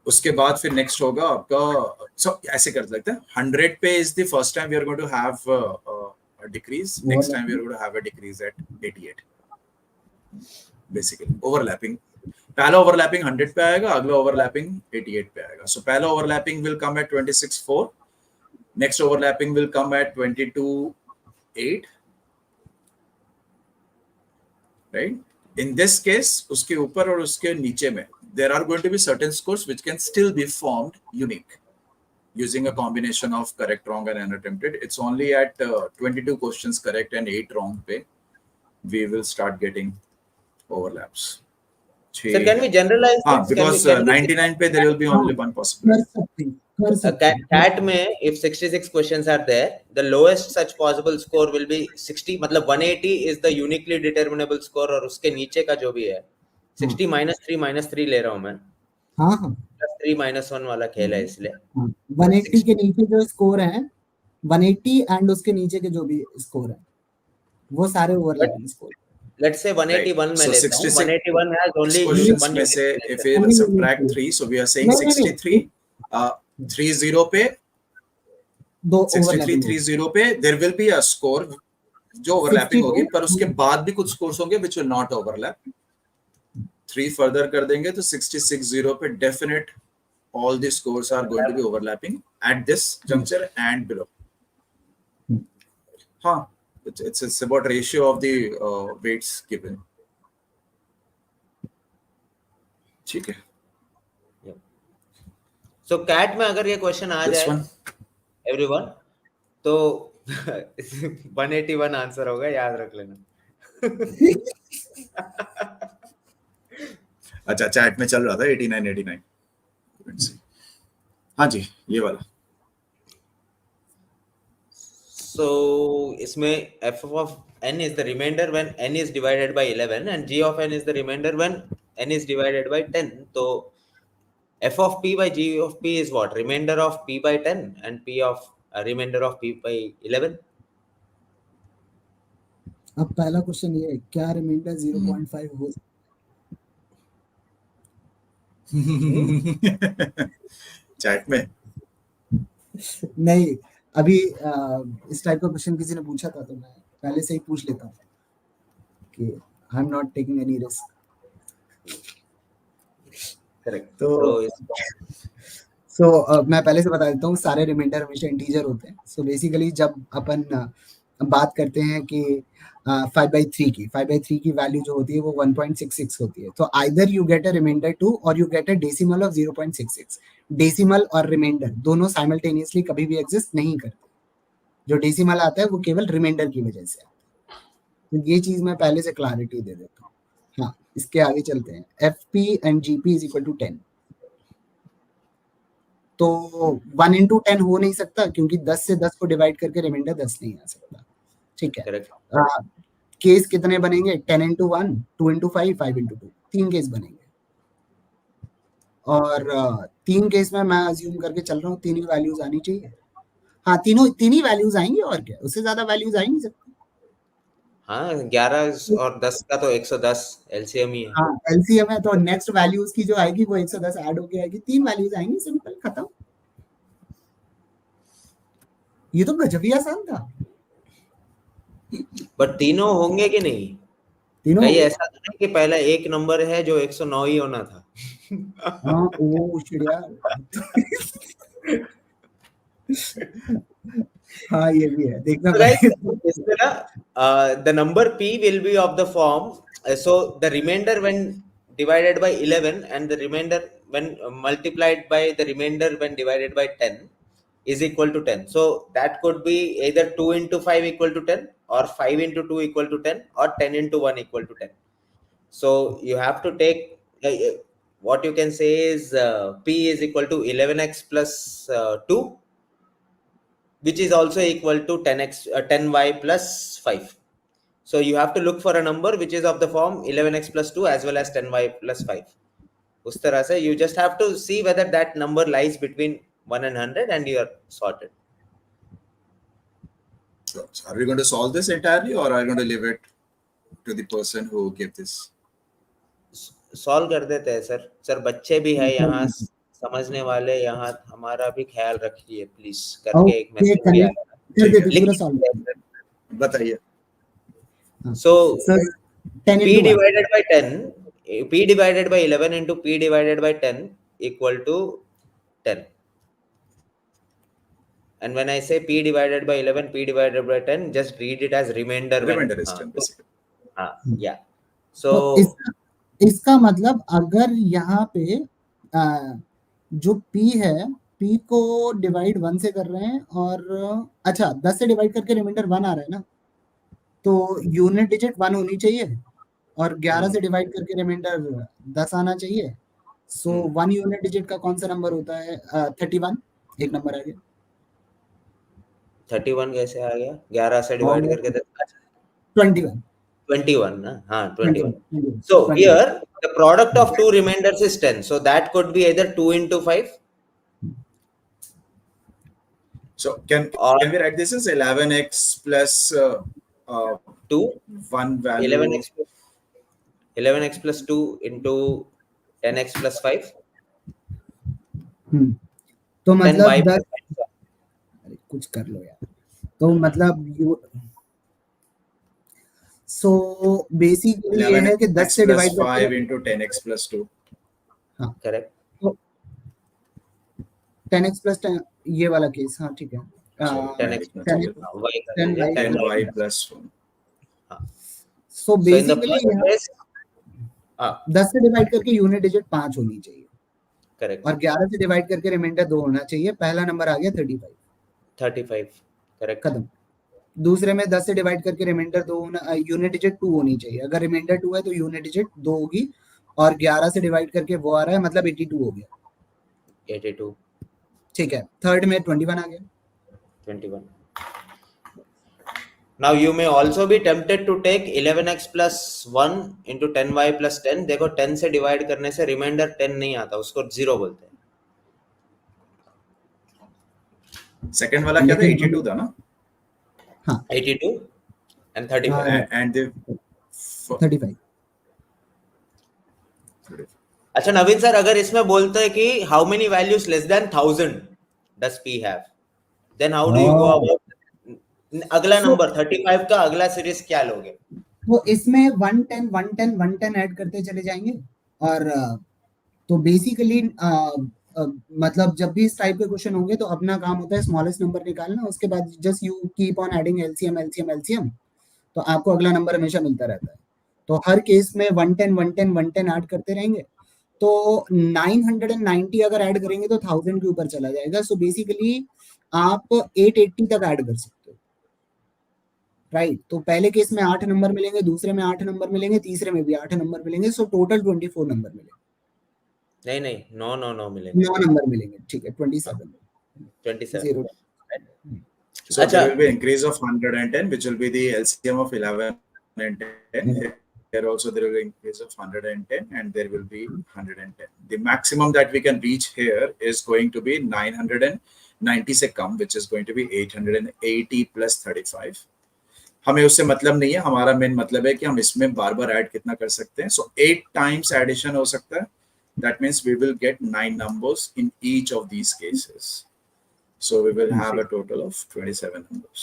उसके बाद फिर नेक्स्ट होगा आपका, so ऐसे कर सकते हैं 100 पे is the first time we are going to have a decrease, next time we are going to have a decrease at 88 basically overlapping। पहला ओवरलैपिंग 100 पे आएगा, अगला ओवरलैपिंग 88 पे आएगा। सो पहला overlapping will come at 26.4, next overlapping will come at 22.8, right. In this case उसके ऊपर और उसके नीचे में there are going to be certain scores which can still be formed unique using a combination of correct, wrong and unattempted. It's only at 22 questions correct and 8 wrong pe we will start getting overlaps. Sir, can we generalize this? Because 99 pe there will be only one possibility. CAT में if 66 questions are there, the lowest such possible score will be 60, मतलब 180 is the uniquely determinable score, और उसके नीचे का जो भी है 60 minus 3 ले रहा हूँ मैं। हाँ हाँ, 3 minus 1 वाला खेल है इसलिए 180 के नीचे जो स्कोर है, 180 एंड उसके नीचे के जो भी स्कोर है वो सारे ओवरलैपिंग स्कोर। Let's say 181 में लेता हूँ, 181 has only one में से if we subtract 3, so we are saying 63 30 पे 63 30 पे there will be a score जो ओवरलैपिंग होगी, पर उसके बाद भी कुछ स्कोर्स होंगे which will not overlap। 3 further कर देंगे तो 66 पे definite all the scores are going to be overlapping at this juncture and below। हाँ, it's about ratio of the weights given। ठीक है। So CAT में अगर ये क्वेश्चन आ जाए everyone, तो 181 आंसर होगा, याद रख लेना। अच्छा, चैट में चल रहा था 89। हाँ जी, ये वाला। So इसमें f of n is the remainder when n is divided by 11 and g of n is the remainder when n is divided by 10. तो f of p by g of p is what? Remainder of p by 10 and p of remainder of p by 11. अब पहला क्वेश्चन ये है, क्या रिमाइंडर 0.5 हो चैट में नहीं, अभी इस टाइप का क्वेश्चन किसी ने पूछा था तो मैं पहले से ही पूछ लेता हूँ कि I am not taking any risk. Correct. So मैं पहले से बता देता हूँ, सारे रिमाइंडर हमेशा इंटीजर होते हैं। सो बेसिकली जब अपन बात करते हैं कि 5/3 की 5/3 की वैल्यू जो होती है वो 1.66 होती है, तो either you get a remainder 2 और you get a decimal of 0.66। Decimal और रिमाइंडर दोनों साइमल्टेनियसली कभी भी एग्जिस्ट नहीं करते। जो डेसिमल आता है वो केवल रिमाइंडर की वजह से आता है। तो ये चीज मैं पहले से क्लैरिटी दे देता हूँ। हाँ, इसके आगे चलते हैं। FP and GP is equal to 10। तो 1 into 10 हो नहीं सकता, क्योंकि 10 से 10 को डिवाइड करके रिमाइंडर 10 नहीं आ सकता। ठीक है। करेक्ट। केस कितने बनेंगे? 10 into 1, 2 into 5, 5 into 2, 3 केस बनेंगे। और 3 केस में मैं अज्यूम करके चल रहा हूँ तीन ही वैल्यूज आनी चाहिए। हाँ, तीन ही वैल्यूज आएंगी, और क्या, उससे ज्यादा वैल्यूज आ ही नहीं सकती। हाँ, 11 और 10 का तो 110 एलसीएम ही है। हाँ, एलसीएम है, तो नेक्स्ट वैल्यूज की जो आएगी वो 110 ऐड होके आएगी, 3 वैल्यूज आएंगी, सिंपल, खत्म। ये तो गजब ही आसान था। बट तीनों होंगे कि नहीं? तीनों कहीं ऐसा तो नहीं कि पहला एक नंबर है जो 109 ही होना था। हाँ, ओ शिट हाँ, ये भी है, देखना So guys, पड़ेगा। इसमें ना the number p will be of the form, so the remainder when divided by 11 and the remainder when multiplied by the remainder when divided by 10 is equal to 10. So that could be either 2 into 5 equal to 10 or 5 into 2 equal to 10 or 10 into 1 equal to 10. So you have to take what you can say is p is equal to 11x plus 2, which is also equal to 10y plus 5. So you have to look for a number which is of the form 11x plus 2 as well as 10y plus 5. उस तरह से you just have to see whether that number lies between 1 and 100 and you are sorted. So are we going to solve this entirely, or are we going to leave it to the person who gave this? Solve कर देते हैं सर। सर बच्चे भी है यहाँ, समझने वाले, यहाँ हमारा भी ख्याल रखिए प्लीज करके एक मैसेज भी आया कर देते, पूरा लिख सॉल्व दीजिए सर। बताइए। So sir 10 p into 1 divided by 10, p divided by 11 into p divided by 10 equal to 10. And when I say p divided by 11, p divided by 10, just read it as remainder. Remainder is 10 basically. Yeah. तो So इसका मतलब अगर यहाँ पे जो p है, p को डिवाइड 1 से कर रहे हैं, और अच्छा 10 से डिवाइड करके रिमाइंडर 1 आ रहा है ना, तो यूनिट डिजिट 1 होनी चाहिए, और 11 से डिवाइड करके रिमाइंडर 10 आना चाहिए। सो 1 यूनिट डिजिट का कौन सा नंबर होता है? 31, एक नंबर आ गया। 31 कैसे आ गया? 11 से डिवाइड करके 21 21 ना? हाँ 21. 21 So 21 here the product of two remainders is 10. So that could be either 2 into 5. So can we write this as 11x plus 2 one value? 11x plus 2 into 10x plus 5. तो मतलब 10y 10, अरे कुछ कर लो यार। तो मतलब सो बेसिकली ये है कि 10 से डिवाइड करके 5 into 10x plus 2. हाँ करेक्ट। तो 10x plus 10 ये वाला केस, हाँ ठीक है। 10x plus 10y plus 1. So basically 10 से डिवाइड करके यूनिट डिजिट 5 होनी चाहिए, करेक्ट, और 11 से डिवाइड करके रिमाइंडर 2 होना चाहिए। पहला नंबर आ गया 35, करेक्ट। खत्म। दूसरे में 10 से डिवाइड करके रिमाइंडर 2 होना, यूनिट डिजिट 2 होनी चाहिए। अगर रिमाइंडर 2 है तो यूनिट डिजिट 2 होगी, और 11 से डिवाइड करके वो आ रहा है, मतलब 82 हो गया। 82, ठीक है। थर्ड में 21 आ गया। 21. Now you may also be tempted to take 11x plus 1 into 10y plus 10. देखो 10 से डिवाइड करने से रिमाइंडर 10 नहीं आता, उसको 0 बोलते हैं। सेकंड वाला क्या था? 82 था ना? हाँ 82 and 35. And the 35। अच्छा नवीन सर, अगर इसमें बोलते हैं कि how many values less than 1000 does p have, then how do you go about अगला नंबर 35 का अगला सीरीज क्या लोगे? तो इसमें 110 110 110 ऐड करते चले जाएंगे, और तो बेसिकली मतलब जब भी इस टाइप के क्वेश्चन होंगे तो अपना काम होता है स्मॉलेस्ट नंबर निकालना, उसके बाद just you keep on adding LCM LCM LCM, तो आपको अगला नंबर हमेशा मिलता रहता है। तो हर केस में 110 110 110 ऐड करते रहेंगे, तो 990 अगर ऐड करेंगे तो 1000 के ऊपर चला जाएगा। सो बेसिकली आप 880 तक ऐड कर सकते हो, राइट। तो पहले केस में 8 नंबर मिलेंगे, दूसरे में 8 नंबर मिलेंगे, तीसरे में भी 8 नंबर मिलेंगे, सो टोटल 24 नंबर मिलेंगे। नहीं नहीं, 9 मिलेंगे, 9 नंबर मिलेंगे, ठीक है, 27 27। 0। So अच्छा, there will be increase of 110, which will be the LCM of 11 and 10. Here also there will be increase of 110, and there will be 110. The maximum that we can reach here is going to be 990 से कम, which is going to be 880 plus 35. हमें उससे मतलब नहीं है, हमारा मेन मतलब है कि हम इसमें बार बार ऐड कितना कर सकते हैं। सो 8 टाइम्स एडिशन हो सकता है, that means we will get 9 numbers in each of these cases. So we will have a total of 27 numbers.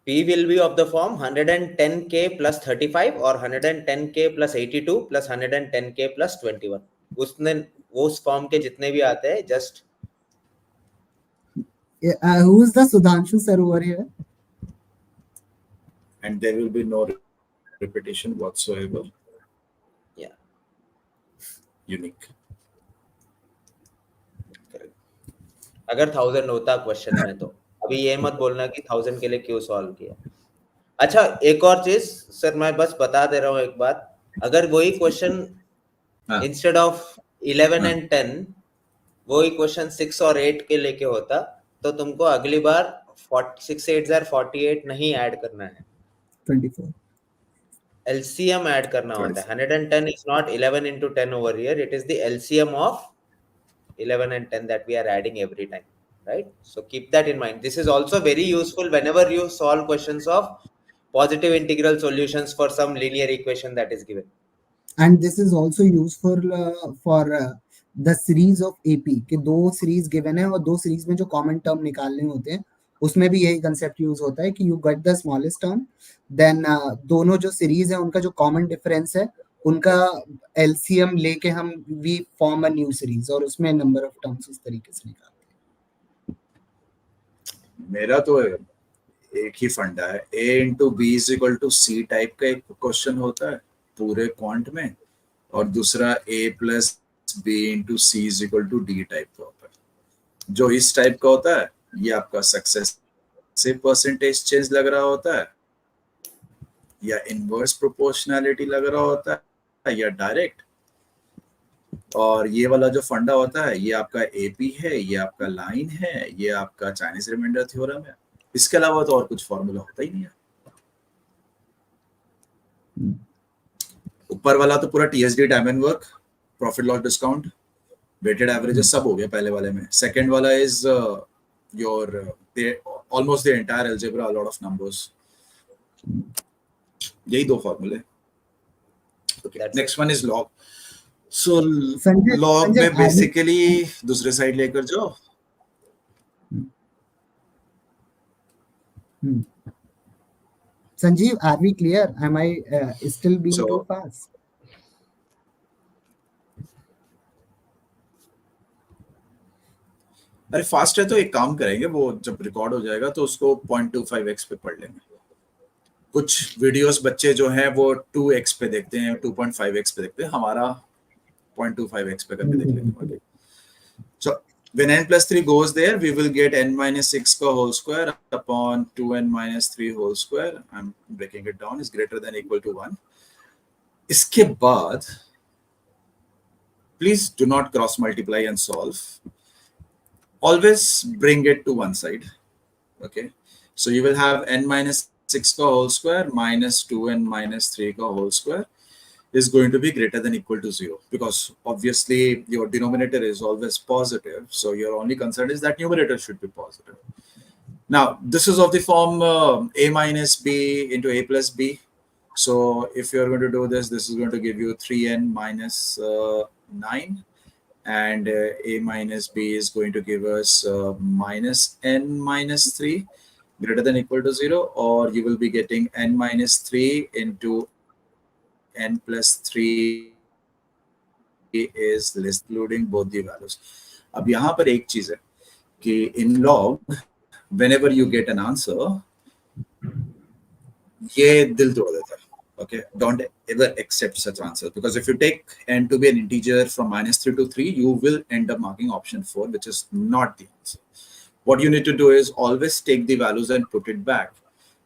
P will be of the form 110k plus 35 or 110k plus 82 plus 110k plus 21. उसने उस फॉर्म के जितने भी आते हैं, just who's the Sudhanshu sir over here? And there will be no repetition whatsoever. Yeah. Unique. अगर 1000 होता क्वेश्चन में, तो अभी ये मत बोलना कि 1000 के लिए क्यों सॉल्व किया। अच्छा, एक और चीज सर, मैं बस बता दे रहा हूँ एक बात, अगर वही क्वेश्चन इंस्टेड ऑफ 11 एंड 10 वही क्वेश्चन 6 और 8 के लेके होता, तो तुमको अगली बार 6 8 48 नहीं ऐड करना है, 24 LCM ऐड करना होता है। 110 is not 11 into 10 over here, it is the LCM of 11 and 10 that we are adding every time, right? So keep that in mind. This is also very useful whenever you solve questions of positive integral solutions for some linear equation that is given. and this is also useful for the series of AP कि दो सीरीज गिवन है और दो सीरीज में जो कॉमन टर्म निकालने होते हैं, उसमें भी यही कंसेप्ट यूज होता है कि you get the smallest term, then दोनों जो सीरीज है उनका जो कॉमन डिफरेंस है उनका एलसीएम लेके हम we form a new series, और उसमें नंबर ऑफ टर्म्स उस तरीके से निकालते हैं। मेरा तो एक ही फंडा है, a into b is equal to c type का एक क्वेश्चन होता है पूरे क्वांट में, और दूसरा a plus b into c is equal to d type का होता है। जो इस टाइप का होता है ये आपका सक्सेस से परसेंटेज चेंज लग रहा होता है, या इनवर्स प्रोपोर्शनैलिटी लग रहा होता है, या डायरेक्ट। और ये वाला जो फंडा होता है ये आपका एपी है, ये आपका लाइन है, ये आपका चाइनीज रिमाइंडर थ्योरम है। इसके अलावा तो और कुछ फॉर्मूला होता ही नहीं है। ऊपर वाला तो पूरा TSD time and work, profit loss discount, weighted averages सब हो गया पहले वाले में। सेकंड वाला is your almost the entire algebra, lot of numbers. यही दो फॉर्मूले। Next one is log. So log में बेसिकली दूसरे साइड लेकर जाओ। Sanjeev, are we clear? Am I still being too fast? अरे फास्ट है तो एक काम करेंगे, वो जब रिकॉर्ड हो जाएगा तो उसको 0.25x पे पढ़ लेंगे। कुछ वीडियोस बच्चे जो हैं वो 2x पे देखते हैं, 2.5x पे देखते हैं, हमारा 0.25x पे करके देख लेंगे। So when n plus 3 goes there, we will get n minus 6 का whole square upon 2n minus 3 whole square. I'm breaking it down, is greater than equal to 1. इसके बाद please do not cross multiply and solve. Always bring it to one side. Okay, so you will have n minus 6 का whole square minus 2n minus 3 का whole square is going to be greater than equal to 0, because obviously your denominator is always positive, so your only concern is that numerator should be positive. Now this is of the form a minus b into a plus b. So if you're going to do this, this is going to give you 3n minus 9, and a minus b is going to give us minus n minus 3 greater than equal to 0, or you will be getting n minus 3 into n plus 3 is less including both the values. अब यहाँ पर एक चीज है कि in log whenever you get an answer ये दिल तोड़ देता है. Okay, don't ever accept such answer because if you take n to be an integer from -3 to 3, you will end up marking option 4, which is not the answer. What you need to do is always take the values and put it back.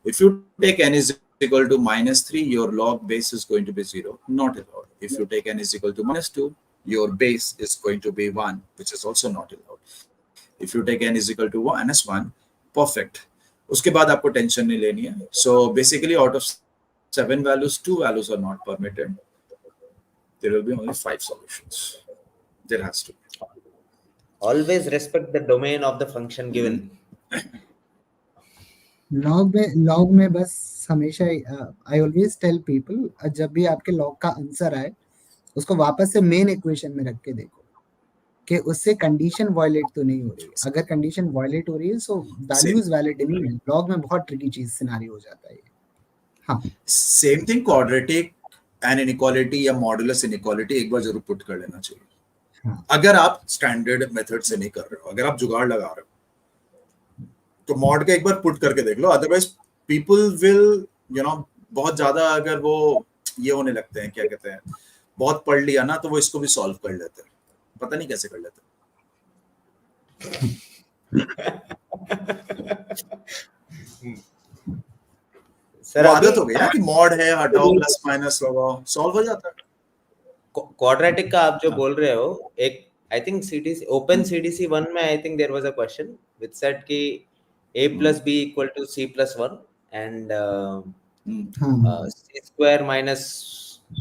If you take n is equal to -3, your log base is going to be 0, not allowed. If you take n is equal to -2, your base is going to be 1, which is also not allowed. If you take n is equal to -1, perfect. उसके बाद आपको टेंशन नहीं लेनी है. So basically out of 7 values, 2 values are not permitted. There will be only 5 solutions. There has to be. Always respect the domain of the function given. Log में बस हमेशा आई ऑलवेज टेल पीपल जब भी आपके लॉग का आंसर आए उसको वापस से मेन इक्वेशन में रख के देखो कि उससे कंडीशन वायलेट तो नहीं हो रही है. अगर कंडीशन वायलेट हो रही है सो वैल्यू इज वैलिड नहीं है. लॉग में बहुत ट्रिकी चीज सिनेरियो हो जाता है. हाँ, same thing quadratic and inequality या मॉडुलस इनइक्वालिटी एक बार जरूर पुट कर लेना चाहिए. हाँ. अगर आप स्टैंडर्ड मेथड से नहीं कर रहे हो, अगर आप जुगाड़ लगा रहे हो तो मॉड का एक बार पुट करके देख लो. अदरवाइज पीपल विल बहुत ज्यादा अगर वो ये होने लगते हैं, क्या कहते हैं, बहुत पढ़ लिया ना तो वो इसको भी सॉल्व कर लेते हैं. पता नहीं कैसे कर लेते सर आदत हो गई ना कि मॉड है, हटाओ, प्लस माइनस लगाओ, सॉल्व हो जाता है. क्वाड्रेटिक का आप जो बोल रहे हो, एक I think CDC open CDC 1 में I think there was a question which said कि a plus b equal to c plus 1 and c square minus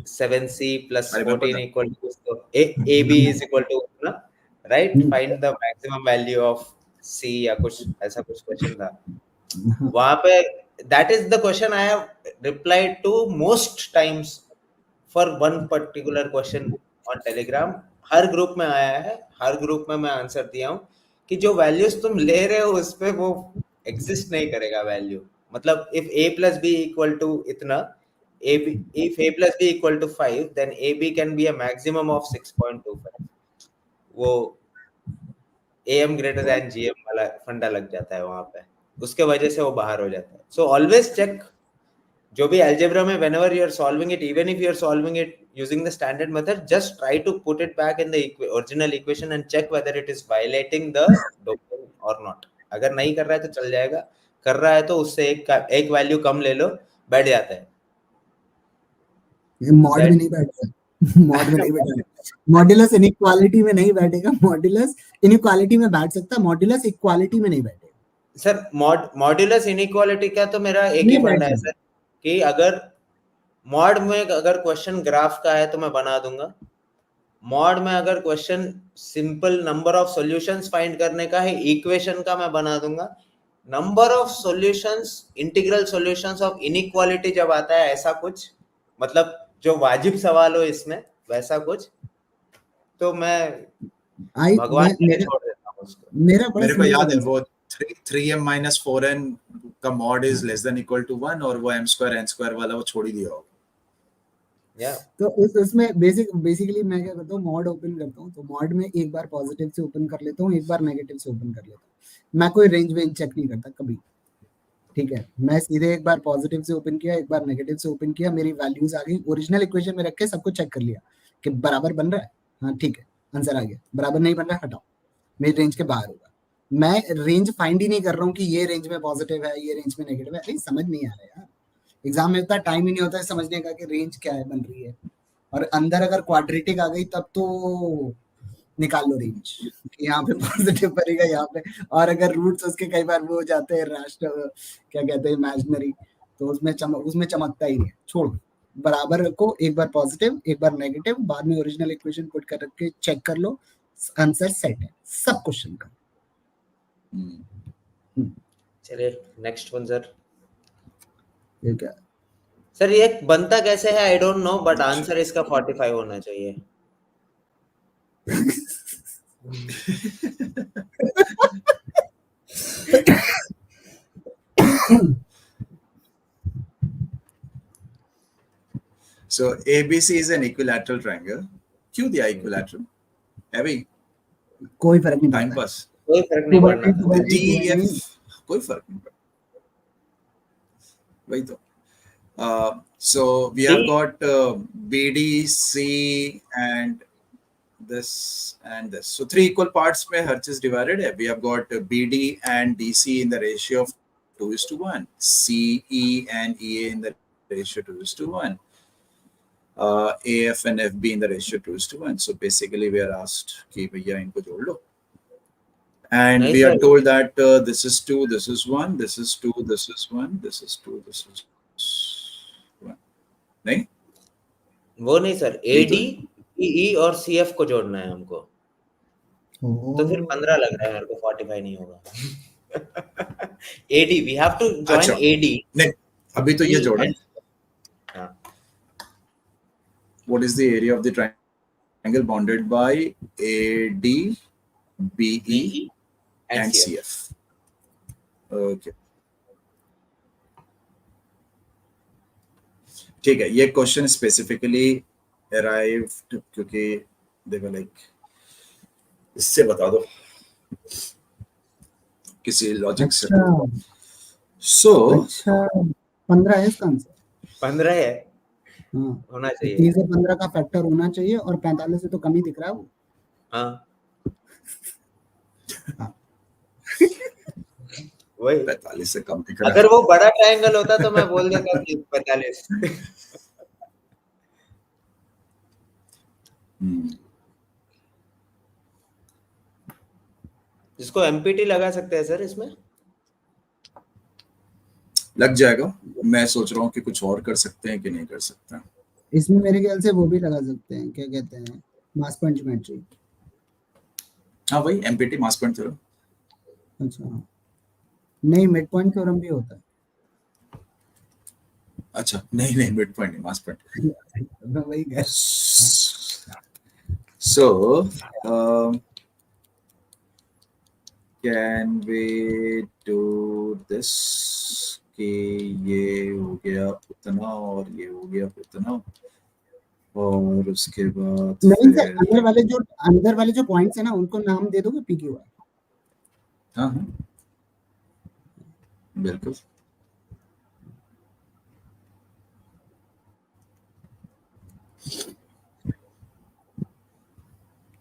7c plus 14 equal to ab is equal to right, find the maximum value of c या कुछ ऐसा कुछ क्वेश्चन था वहां पे. that is the question I have replied to most times for one particular question on Telegram. Her group में आया है, हर ग्रुप में मैं आंसर दिया हूँ कि जो वैल्यूज तुम ले रहे हो उस पे वो एग्जिस्ट नहीं करेगा वैल्यू. मतलब if a plus b equal to इतना, if a plus b equal to 5 then ab can be a maximum of 6.25. वो am greater than gm वाला फंडा लग जाता है वहां पे, उसके वजह से वो बाहर हो जाता है. सो ऑलवेज चेक जो भी algebra में whenever you are solving it, even if you are solving it using the standard method, just try to put it back in the original equation and check whether it is violating the domain or not. अगर नहीं कर रहा है तो चल जाएगा, कर रहा है तो उससे एक वैल्यू कम ले लो, बैठ जाता है. मॉड में नहीं बैठेगा. मॉड में नहीं बैठेगा. मॉड्यूलस इनइक्वालिटी में नहीं बैठेगा. मॉड्यूलस इनइक्वालिटी में बैठ सकता है, मॉड्यूलस इक्वालिटी में नहीं बैठेगा. सर मॉड्यूलस इनइक्वालिटी का तो मेरा एक ही फंडा है सर कि अगर मॉड में अगर क्वेश्चन ग्राफ का है तो मैं बना दूंगा. मॉड में अगर question simple number of solutions find करने का है, इक्वेशन का मैं बना दूंगा. Number of solutions, integral solutions of inequality जब आता है ऐसा कुछ, मतलब जो वाजिब सवाल हो इसमें वैसा कुछ, तो मैं भगवान के लिए छोड़ देता हूं उसको. मेरे को याद है वो 3m minus 4n का mod is less than equal to 1 और वो m square n square वाला वो छोड़ ही दिया होगा. तो उसमें बेसिकली मैं क्या करता हूँ, मॉड ओपन करता हूँ तो मॉड में एक बार पॉजिटिव से ओपन कर लेता हूँ, एक बार नेगेटिव से ओपन कर लेता हूँ. मैं कोई रेंज वेंज चेक नहीं करता कभी. ठीक है, मैं सीधे एक बार पॉजिटिव से ओपन किया, एक बार नेगेटिव से ओपन किया, मेरी वैल्यूज आ गई, ओरिजिनल इक्वेशन में रख के सबको चेक कर लिया कि बराबर बन रहा है. हाँ ठीक है, आंसर आ गया. बराबर नहीं बन रहा है, हटाओ, मेरी रेंज के बाहर होगा. मैं रेंज फाइंड ही नहीं कर रहा हूँ कि ये रेंज में पॉजिटिव है, ये रेंज में नेगेटिव है. अरे समझ नहीं आ रहा यार. एग्जाम में इतना टाइम ही नहीं होता है समझने का कि रेंज क्या है बन रही है. और अंदर अगर क्वाड्रेटिक आ गई तब तो निकाल लो रेंज कि यहाँ पे पॉजिटिव बनेगा यहाँ पे. और अगर रूट्स उसके कई बार वो हो जाते हैं रैशनल, क्या कहते हैं, इमेजिनरी, तो उसमें चमकता ही नहीं. छोड़, बराबर रखो, एक बार पॉजिटिव एक बार नेगेटिव, बाद में ओरिजिनल इक्वेशन पुट कर के चेक कर लो, आंसर सेट है सब क्वेश्चन का. चलिए नेक्स्ट वन सर. ये क्या सर ये बनता कैसे है I don't know, but answer इसका 45 होना चाहिए. So ABC is an equilateral triangle क्यों दिया इक्विलैटरल? है भाई, कोई फर्क नहीं टाइम पड़ता है। पास। कोई फर्क नहीं पड़ना था। 2 2/9 DEF कोई फर्क नहीं पड़ता, वही तो। So we have D got BD, C, and this and this. So 3 equal parts में हर चीज divided है. We have got BD and DC in the ratio of 2:1, CE and EA in the ratio 2:1, AF and FB in the ratio 2:1. So basically we are asked कि भैया इनको जोड़ लो. And नहीं we are sir, told that this is 2, this is 1, this is 2, this is 1, this is 2, this is 1. नहीं, वो नहीं सर, यही तो AD, है. PE और CF को जोड़ना है हमको। तो फिर 15 लग रहा है मेरे को, 45 नहीं होगा। AD, we have to join अच्छा, AD, नहीं अभी तो ये E जोड़ा. and हाँ, What is the area of the triangle bounded by AD, BE BE and and CF. CF? Okay. ठीक है, ये क्वेश्चन स्पेसिफिकली अराइव्ड क्योंकि दे वर लाइक इससे बता दो किसी लॉजिक से. अच्छा सो अच्छा 15 है इसका आंसर। 15 है, हाँ होना तो चाहिए। 30 से 15 का फैक्टर होना चाहिए और 45 से तो कम ही दिख रहा है वो। हाँ, हाँ। वही। 45 से कम दिख रहा अगर है. वो बड़ा ट्रायंगल होता तो मैं बोल देता कि 45। जिसको एमपीटी लगा सकते हैं सर इसमें। लग जाएगा. मैं सोच रहा हूँ कि कुछ और कर सकते हैं कि नहीं कर सकते हैं. इसमें मेरे ख्याल से वो भी लगा सकते हैं, क्या कहते हैं, मास पंच ज्योमेट्री। हाँ भाई, एमपीटी मास पॉइंट थ्योरम. अच्छा हाँ। नहीं, मिड पॉइंट थ्योरम भी होता है। अच्छा, नहीं नहीं, मिड पॉइंट नहीं, मास पॉइंट. मैं वही कह So, can we do this कि ये हो गया उतना और ये हो गया उतना और उसके बाद नहीं सर, फिर अंदर वाले जो पॉइंट्स है ना उनको नाम दे दोगे पी क्यू आर। हाँ हाँ बिल्कुल.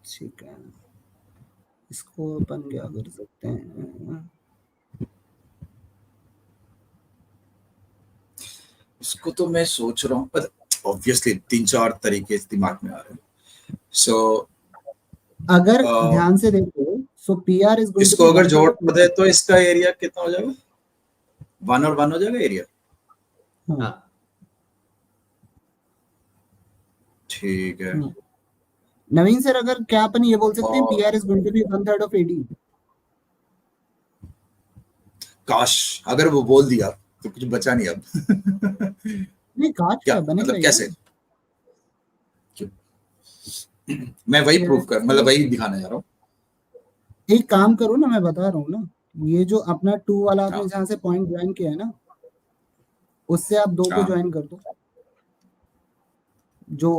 ठीक है, इसको अपन क्या कर सकते हैं, इसको तो मैं सोच रहा हूँ पर ऑब्वियसली 3-4 तरीके दिमाग में आ रहे हैं. सो अगर ध्यान से देखो so P R is going to इसको बी अगर 1/3 जोड़ ऑफ दे तो इसका एरिया कितना हो जाएगा? 1 और 1 हो जाएगा एरिया. हाँ ठीक है. नवीन सर, अगर क्या अपन ये बोल सकते हैं और P R is going to be 1/3 of AD. काश अगर वो बोल दिया तो कुछ बचा नहीं अब. नहीं काश क्या क्या बनेगा मतलब यार। कैसे? क्यों? मैं वही PRS प्रूफ कर मतलब वही दिखाने जा रहा हूँ. एक काम करो ना, मैं बता रहा हूँ ना, ये जो अपना 2 वाला आपने हाँ जहाँ से पॉइंट ज्वाइन किया है ना, उससे आप 2 को हाँ. ज्वाइन कर दो। जो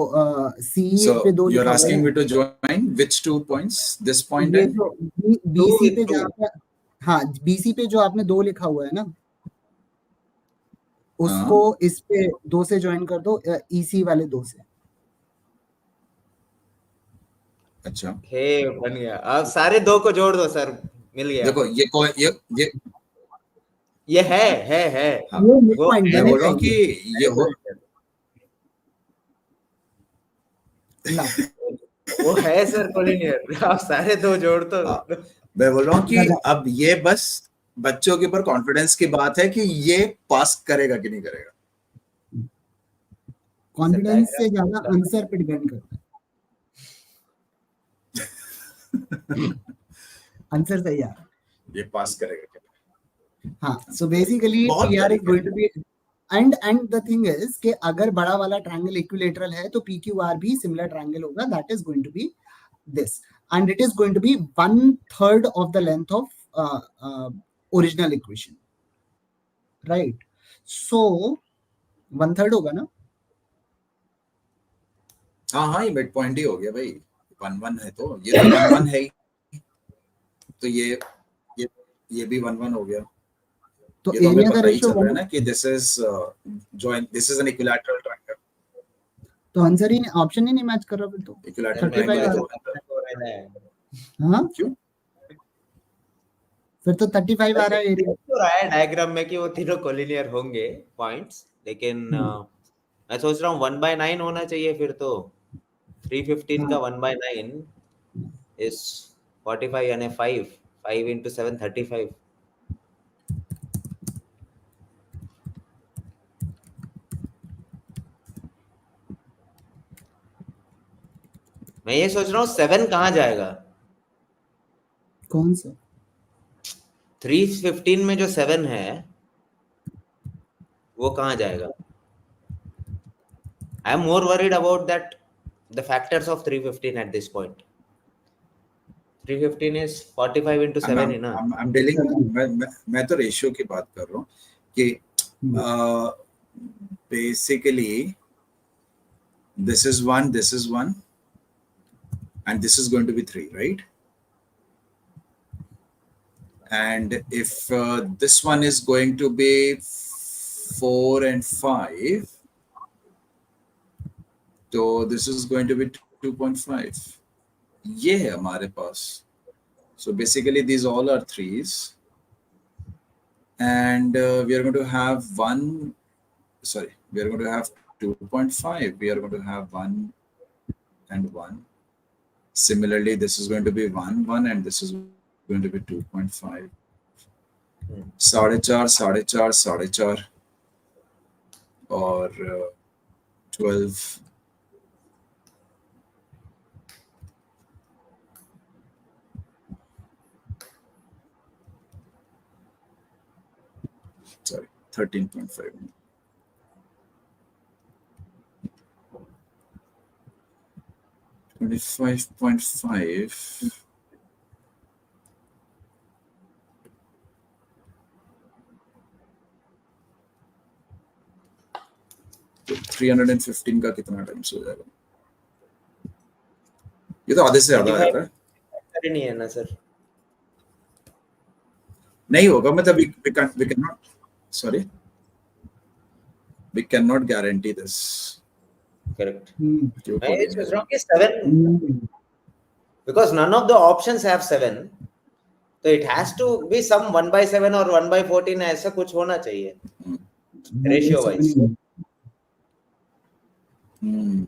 सी पे So 2 you're लिखा हुआ है asking ना, me to join which 2 points? This point ये and जो टू बीसी विथ पे टू। जहाँ पे, हाँ बीसी पे जो आपने 2 लिखा हुआ है ना, उसको इस पे 2 से ज्वाइन कर दो, ईसी वाले 2 से। अच्छा हे बन गया, अब सारे 2 को जोड़ दो सर, मिल गया। देखो ये ये है हाँ वो मिड वो पॉइंट है मैं बोल बनेगा रहा हूँ कि ये। ये हो ला वो है सर कोलिनियर। आप सारे 2 जोड़ तो हाँ, मैं बोल रहा हूँ कि लगा। अब ये बस बच्चों के ऊपर कॉन्फिडेंस की बात है कि ये पास करेगा कि नहीं करेगा. कॉन्फिडेंस से ज्यादा आंसर पे डिपेंड करता है। आंसर सही आ रहा है। ये पास करेगा क्या? हाँ, सो बेसिकली बहुत पी आर इज तरीके going to be and the thing is कि अगर बड़ा वाला ट्रायंगल इक्विलेटरल है तो पी क्यू आर भी सिमिलर ट्रायंगल होगा, that is going to be this and it is going to be 1/3 of the length of original equation, right? So 1/3 होगा ना? हाँ हाँ, ये मिड पॉइंट ही हो गया भाई, 1-1 है तो ये तो 1-1 है ही, तो ये ये भी 1-1 हो गया। तो ये तो हमें एरिया का पता ही रेशियो चल रहा है ना कि this is joint, this is an equilateral triangle. तो आंसर ही ऑप्शन ही नहीं मैच कर रहा फिर तो। सर इक्विलैटरल मेरे को 35 ट्रायंगल आ ही ऐसा तो रहा होता है। हो रहा है। है। हाँ, क्यों? फिर तो 35 आ वैसे रहा है दिख एरिया। तो रहा है डायग्राम में कि वो तीनों कोलिनियर होंगे पॉइंट्स, लेकिन मैं सोच रहा हूँ 1/9 होना चाहिए फिर तो। 315 का हाँ, 1/9 इज 45 यानी 5, 5 into 7 35। मैं ये सोच रहा हूँ 7 कहाँ जाएगा। कौन सा? 315 में जो 7 है वो कहाँ जाएगा। I am more worried about that the factors of 315 at this point. 315 is 45 into 7 है ना। I'm dealing, मैं तो रेशियो की बात कर रहा हूँ कि basically this is 1, this is 1, and this is going to be 3, right? And if this one is going to be 4 and 5, so this is going to be 2.5. ये है हमारे पास. So basically these all are 3s, and we are going to have we are going to have 2.5, we are going to have 1 and 1. Similarly, this is going to be 1, 1, and this is going to be 2.5. 4.5, 4.5, 4.5, or 12. Sorry, 13.5. 25.5. तो 315 का कितना टाइम्स हो जाएगा? ये तो आधे से ज्यादा आ 35 जाता है. नहीं है ना सर। नहीं होगा, मतलब we cannot, sorry, we cannot guarantee this. Correct. क्यों मैं ये सोच collinear रहा है? हूँ कि 7 because none of the options have 7, तो it has to be some 1/7 और 1/14 ऐसा कुछ होना चाहिए ratio wise. Hmm.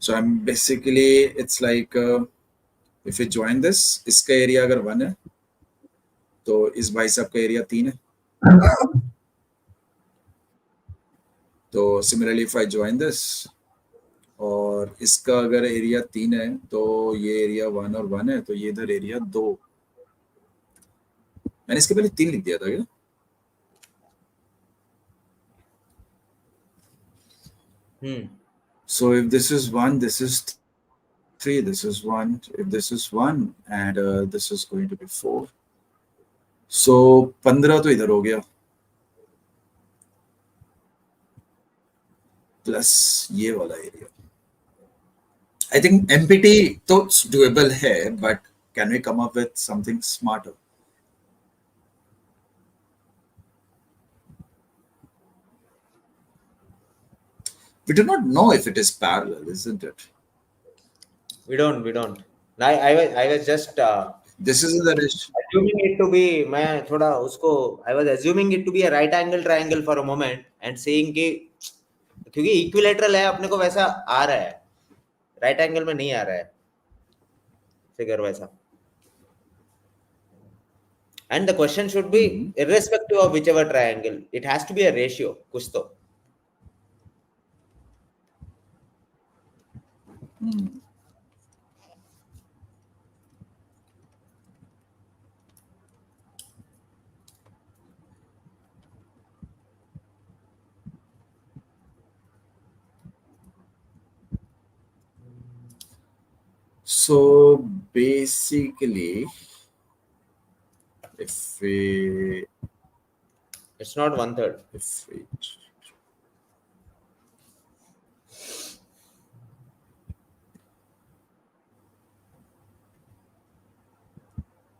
So I'm basically, it's like if you join this, इसका एरिया अगर 1 है तो इस भाई साहब का एरिया 3 है. तो similarly if I join this, और इसका अगर एरिया 3 है तो ये एरिया 1 और 1 है, तो ये इधर एरिया 2. मैंने इसके पहले 3 लिख दिया था क्या? So if this is 1, this is 3, this is 1, if this is 1, and this is going to be 4. So 15 तो इधर हो गया, प्लस ये वाला एरिया. आई थिंक एमपीटी तो डुएबल है, but can we come up with something smarter? We do not know if it is parallel, isn't it? We don't. I was just This is the ratio. assuming it to be, मैं थोड़ा उसको I was assuming it to be a right angle triangle for a moment and saying कि क्योंकि इक्विलेटरल है अपने को वैसा आ रहा है, राइट एंगल में नहीं आ रहा है फिगर वैसा. And the question should be irrespective of whichever triangle, it has to be a ratio कुछ तो. So basically, if we It's not 1/3. If it,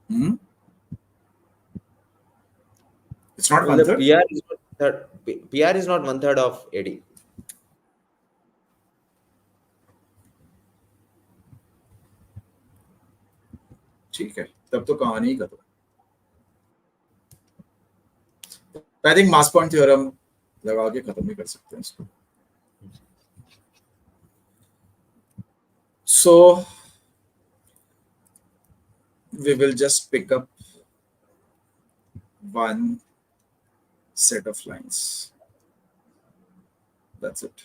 hmm? It's not Well, one the third. PR is not third. PR is not 1/3 of AD. ठीक है, तब तो कहानी ही खत्म. I think mass point theorem लगा के खत्म ही कर सकते हैं इसको. So we will just pick up one set of lines. That's it.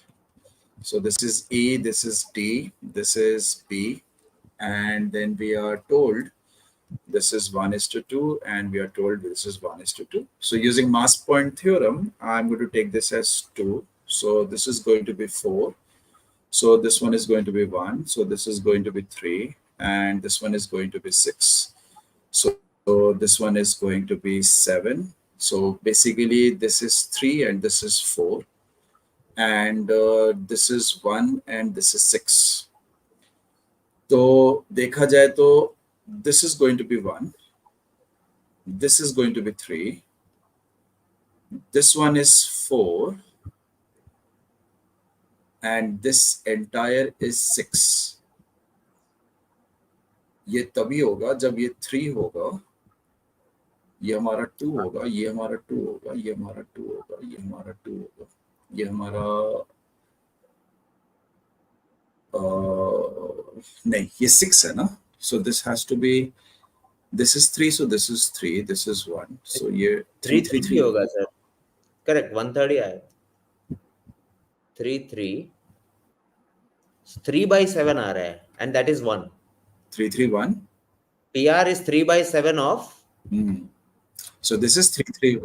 So this is E, this is D, this is B, and then we are told this is 1:2, and we are told this is 1:2. So using mass point theorem, I'm going to take this as 2. So this is going to be 4. So this one is going to be 1. So this is going to be 3, and this one is going to be 6. So this one is going to be 7. So basically this is 3 and this is 4. And this is 1 and this is 6. तो देखा जाए तो this is going to be 1. This is going to be 3. This one is 4. And this entire is 6. ये तभी होगा जब ये 3 होगा, ये हमारा 2 होगा, ये हमारा 2 होगा, ये हमारा 2 होगा, ये हमारा 2 होगा, ये हमारा नहीं, ये 6 है ना. So this has to be, this is 3, so this is 3, this is 1. So ये 3 3 3 होगा सर. Correct. 1/3 ही आया. 3 3 3/7 आ रहा है, and that is 1. 3 3 1. PR is 3/7 of. So this is 3 3.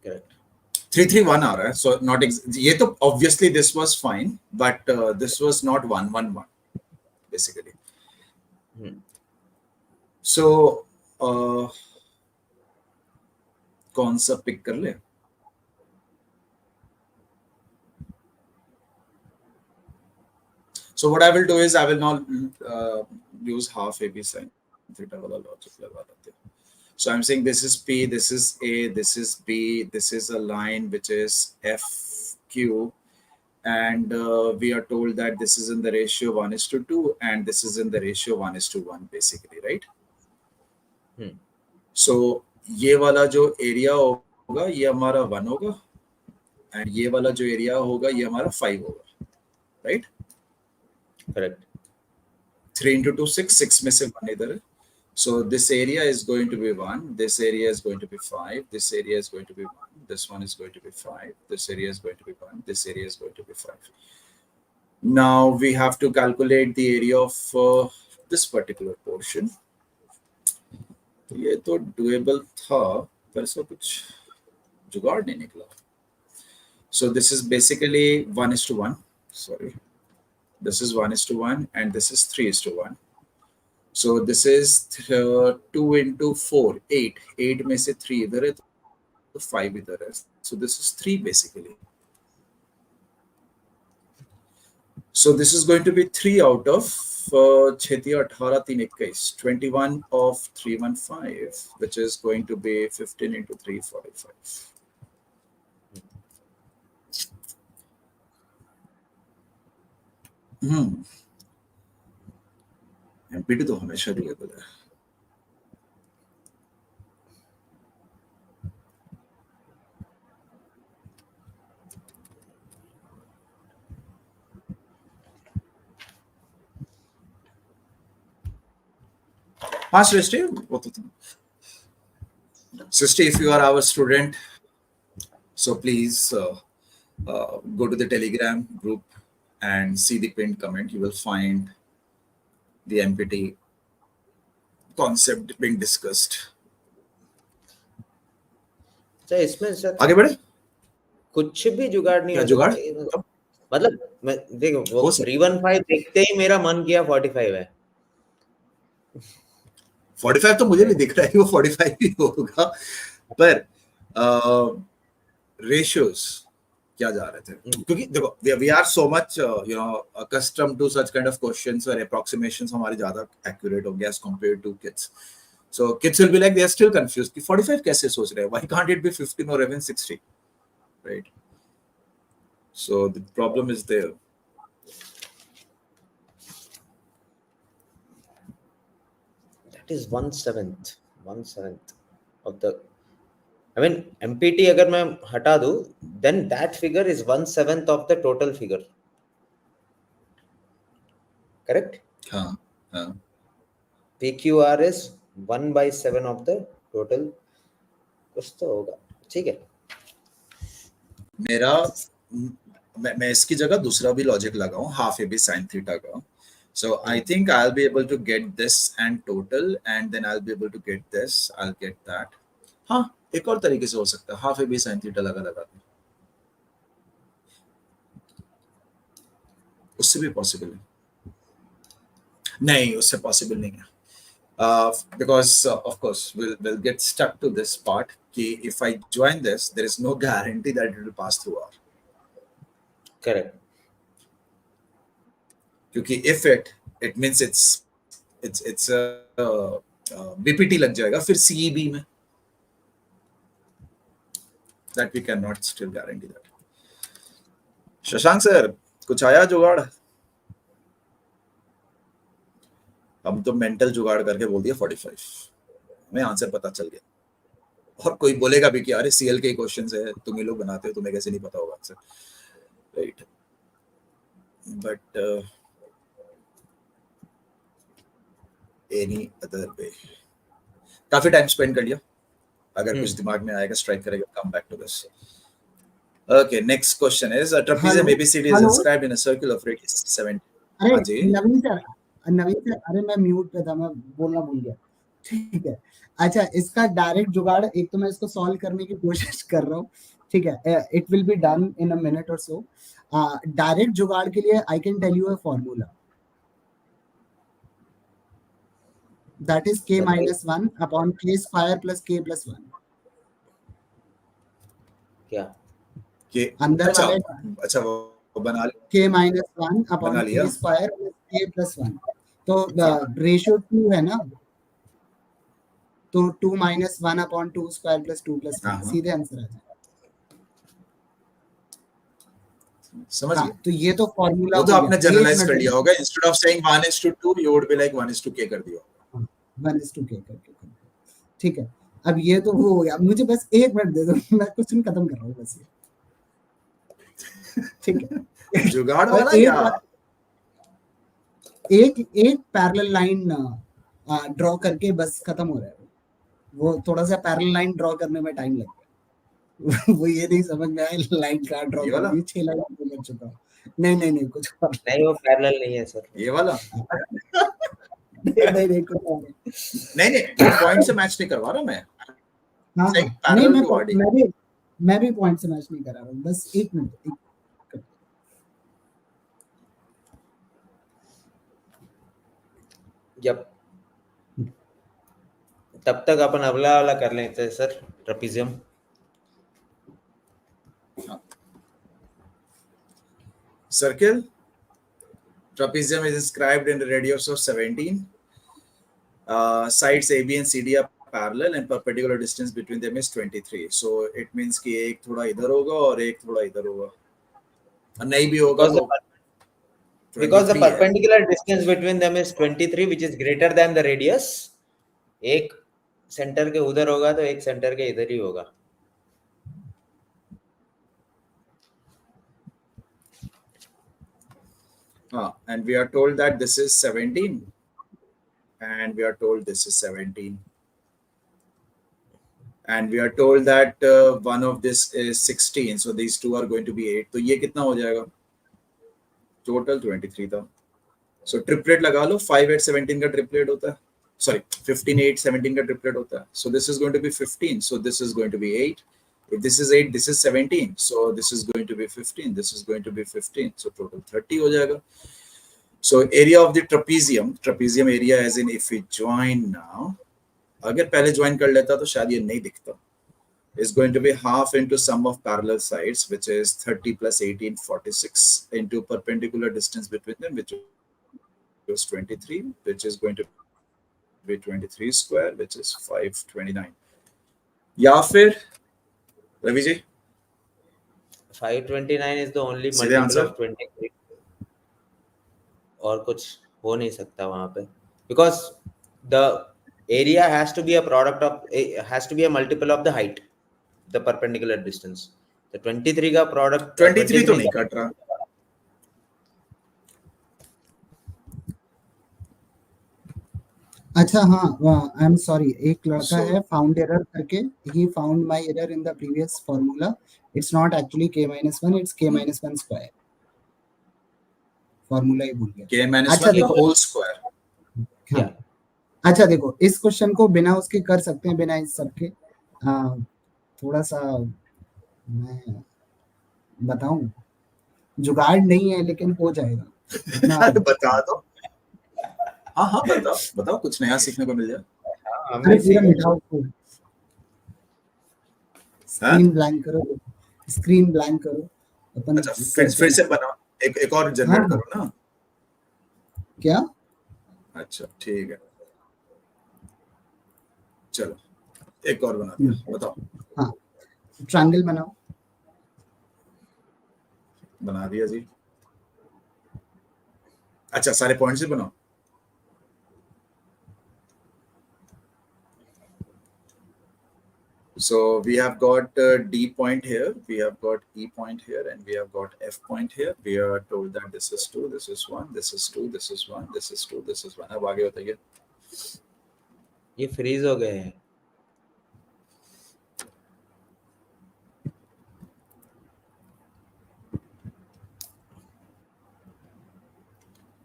Correct. 3 3 1 आ रहा है. So not ये तो obviously this was fine, but this was not 1 1 1 basically. So कौन सा पिक कर ले? So what I will do is I will now use half AB sin theta वाला logic लगा लेते हैं. So I'm saying this is P, this is A, this is B, this is a line which is FQ, and we are told that this is in the ratio 1:2 and this is in the ratio 1:1 basically, right? So ये वाला जो एरिया होगा ये हमारा 1 होगा, and ये वाला जो एरिया होगा ये हमारा 5 होगा, right? Correct. 3 into 2 6, 6 में से 1 इधर है. So this area is going to be 1, this area is going to be 5, this area is going to be 1, this one is going to be 5, this area is going to be 1, this area is going to be 5. Now we have to calculate the area of this particular portion. ये तो doable था, पर इसका कुछ जुगाड़ नहीं निकला. So this is basically 1:1. Sorry. This is 1:1 and this is 3:1. So this is 2 into 4, 8. 8 में से 3 इधर है तो 5 इधर है. So this is 3 basically. So this is going to be 3 out of 6 18 3 21, 21 of 315, which is going to be 15 into 3 45. Empty तो हमेशा डुएबल है. हाँ सृष्टि, वो तो तुम सृष्टि, if you are our student, so please go to the Telegram group and see the pinned comment. You will find the MPT concept being discussed. Sir इसमें सर आगे बढ़े. कुछ भी जुगाड़ नहीं क्या हो जुगाड़? सकता. मतलब मैं देखो वो 315 देखते ही मेरा मन किया 45 है. 45 तो मुझे भी दिख रहा है कि वो 45 ही होगा, पर रेशियोज क्या जा रहे थे, क्योंकि देखो we are so much accustom to such kind of questions और अप्रोक्सीमेशंस हमारे ज्यादा एक्यूरेट हो गया as compare to kids. So kids will be like, they are still confused कि 45 कैसे सोच रहे हैं, why can't it be 15 or even 60, right? So the problem is there. That is 1/7 of the, I mean MPT अगर मैं हटा दूं, then that figure is 1/7 of the total figure. Correct? हाँ हाँ. PQR is 1/7 of the total. कुछ तो होगा, ठीक है. मेरा मैं इसकी जगह दूसरा भी लॉजिक लगाऊं, half A B sine theta का. So I think I'll be able to get this and total, and then I'll be able to get this. I'll get that. हाँ, एक और तरीके से हो सकता है, half A B sine theta लगा के. उससे भी पॉसिबल है? नहीं, उससे पॉसिबल नहीं है. Because of course we'll get stuck to this part कि if I join this, there is no guarantee that it will pass through R. Correct. क्योंकि if it means it's BPT लग जाएगा फिर CEB में. That we cannot still guarantee that. Shashank sir, कुछ आया जुगाड़? हम तो मेंटल जुगाड़ करके बोल दिया 45. हमें आंसर पता चल गया. और कोई बोलेगा भी कि अरे सीएल के क्वेश्चंस है, तुम ही लोग बनाते हो, तुम्हें कैसे नहीं पता होगा answer, right? But any other way. काफी टाइम स्पेंड कर लिया. अगर कुछ दिमाग में आएगा स्ट्राइक करेगा, come back to this. Okay, next question is a trapezium ABCD is inscribed in a circle of radius 70. हाँ जी. नवीन सर, अरे मैं म्यूट पे था, मैं बोलना भूल गया. ठीक है. अच्छा, इसका डायरेक्ट जुगाड़, एक तो मैं इसको सॉल्व करने की कोशिश कर रहा हूँ. ठीक है. It will be done in a minute और सो. डायरेक्ट जुगाड़ के लिए I can tell you a formula. That is k minus 1 upon k square plus k plus 1. क्या? अंदर वाले अच्छा वो बना लिया. k minus 1 upon k square plus k plus 1. तो रेशियो 2 है ना, तो 2 minus 1 upon 2 square plus 2 plus 1 सीधे आंसर आ जाएगा. समझ गए? तो ये तो फॉर्मूला वो तो आपने जनरलाइज कर लिया होगा. Instead of saying 1:2 you would be like 1:k कर दिया. 1:k करके. ठीक है. अब ये तो हो गया. मुझे बस एक मिनट दे दो, मैं क्वेश्चन खत्म कर रहा हूँ बस. ठीक है. जुगाड़ वाला क्या? एक पैरेलल लाइन ड्रॉ करके बस खत्म हो रहा है. वो थोड़ा सा पैरेलल लाइन ड्रॉ करने में टाइम लगता है. वो ये नहीं समझ में आया लाइन का ड्रॉ करनी. 6 लाइन लग चुका. नहीं कुछ और नहीं, वो पैरेलल नहीं है सर. ये वाला नहीं कुछ और नहीं पॉइंट से मैच नहीं करवा रहा मैं. हाँ, नहीं मैं भी पॉइंट से मैच नहीं करा रहा हूँ. बस एक मिनट. जब तब तक अपन अगला वाला कर लेते हैं sir, trapezium. Circle. Trapezium is inscribed in a radius of 17. Sides AB and CD are parallel and perpendicular distance between them is 23. So it means कि एक थोड़ा इधर होगा और एक थोड़ा इधर होगा. नहीं भी होगा तो because the perpendicular distance between them is 23, which is greater than the radius. एक सेंटर के उधर होगा तो एक सेंटर के इधर ही होगा. And we are told that this is 17 and we are told this is 17 and we are told that one of this is 16, so these two are going to be 8. तो ये कितना हो जाएगा? Total 23 था. So triplet लगा लो. 5 8 17 का triplet होता है. Sorry, 15 8 17 का triplet होता है. So this is going to be 15. So this is going to be 8. If this is 8, this is 17. So this is going to be 15. This is going to be 15. So total 30 हो जाएगा. So area of the trapezium area as in if we join now, अगर पहले ज्वाइन कर लेता तो शायद ये नहीं दिखता. Is going to be half into sum of parallel sides, which is 30 plus 18, 46, into perpendicular distance between them, which was 23, which is going to be 23 square, which is 529. या फिर Ravi ji 529 is the only सीधे multiple आंसर. of 23. और कुछ हो नहीं सकता वहां पे, because the area has to be a product of, has to be a multiple of the height, the perpendicular distance. तो 23 का प्रोडक्ट 23 तो 23 नहीं का, कट रहा. अच्छा हाँ, आई एम सॉरी, एक लड़का So है फाउंड एरर करके, he found my error in the previous formula, it's not actually k-1, it's k-1 square, formula ही भूल गया. k minus अच्छा 1 देखो, whole square. हाँ, या अच्छा देखो, इस क्वेश्चन को बिना उसके कर सकते हैं, बिना इस सबके. थोड़ा सा मैं बताऊं, जुगाड़ नहीं है लेकिन हो जाएगा जितना. अरे बता दो. हाँ हाँ बताओ बताओ, कुछ नया सीखने को मिल जाए. हम अरे भी पूरा सीख. मिटाओ, हाँ स्क्रीन ब्लैंक करो, स्क्रीन ब्लैंक करो, अपन अच्छा, करते फिर हैं. से बनाओ. एक और हाँ जनरेट हाँ, करो ना. क्या? अच्छा ठीक है, चलो एक और बना दिया. हम्म, बताओ. हाँ, ट्रायंगल बनाओ. बना दिया जी. अच्छा सारे पॉइंट्स ही बनाओ. So we have got D point here, we have got E point here, and we have got F point here. We are told that this is 2, this is 1, this is 2, this is 1, this is 2, this is 1. अब आगे बताइए. ये फ्रीज हो गए हैं.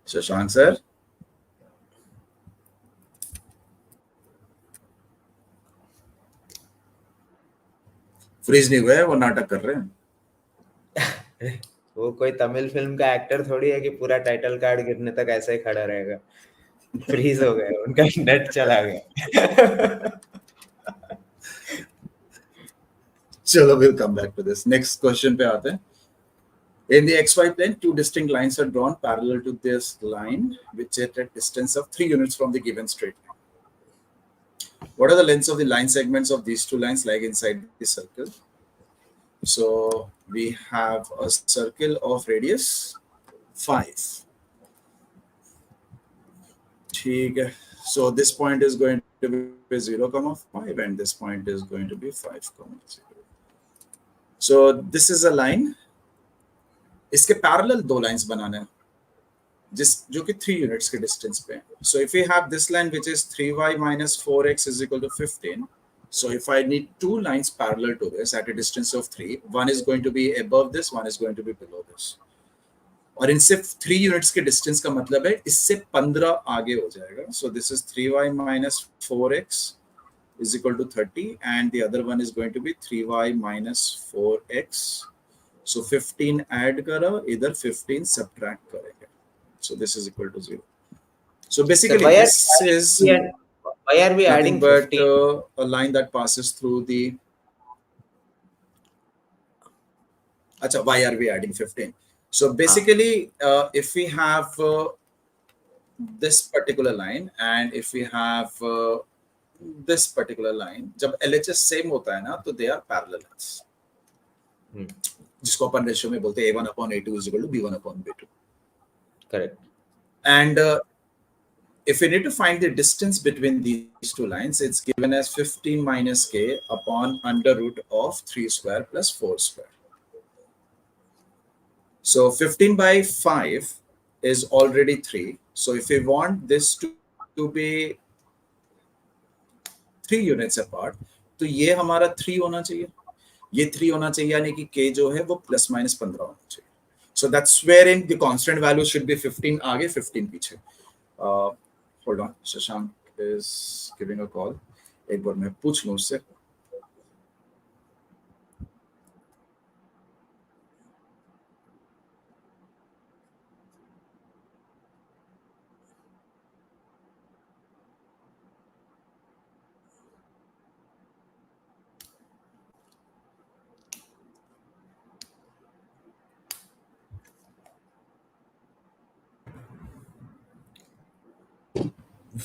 शशांक सर फ्रीज नहीं हुए, वो नाटक कर रहे हैं. वो कोई तमिल फिल्म का एक्टर थोड़ी है कि पूरा टाइटल कार्ड गिरने तक ऐसे ही खड़ा रहेगा. फ्रीज हो गए, उनका नेट चला गया. चलो we'll come back to this. Next question पे आते हैं. In the xy plane, two distinct lines are drawn parallel to this line, which is at a distance of 3 units from the given straight line. What are the lengths of the line segments of these two lines lying inside the circle? So we have a circle of radius 5. ठीक है. So this point is going to be 0,5 and this point is going to be 5,0. So this is a line. इसके पैरेलल दो लाइंस बनाने हैं जो कि 3 यूनिट्स के डिस्टेंस पे हैं. So if we have this line which is 3y minus 4x is equal to 15. So if I need two lines parallel to this at a distance of 3, one is going to be above this, one is going to be below this. और इनसे 3 यूनिट्स के डिस्टेंस का मतलब है इससे 15 आगे हो जाएगा. So this is 3y minus 4x is equal to 30 and the other one is going to be 3y minus 4x. So 15 add करो, इधर 15 subtract करेंगे. So this is equal to 0. So Sir, basically why are this is why are we nothing adding but 15? a line that passes through the. Acha, why are we adding 15? So basically, if we have this particular line and if we have this particular line, जब LHS same होता है ना, तो they are parallel lines. जिसको अपन रेशियो में बोलते हैं A1 upon A2 is equal to B1 upon B2. Correct. And if we need to find the distance between these two lines, it's given as 15 minus k upon under root of 3 square plus 4 square. So 15 by 5 is already 3. So if we want this to be 3 units apart, तो ये हमारा 3 होना चाहिए, ये 3 होना चाहिए, यानी कि k जो है वो प्लस माइनस 15 होना चाहिए. So that's wherein the constant value should be 15 आगे 15 पीछे. Hold on, Shashank is giving a call. एक बार मैं पूछ लूं उससे.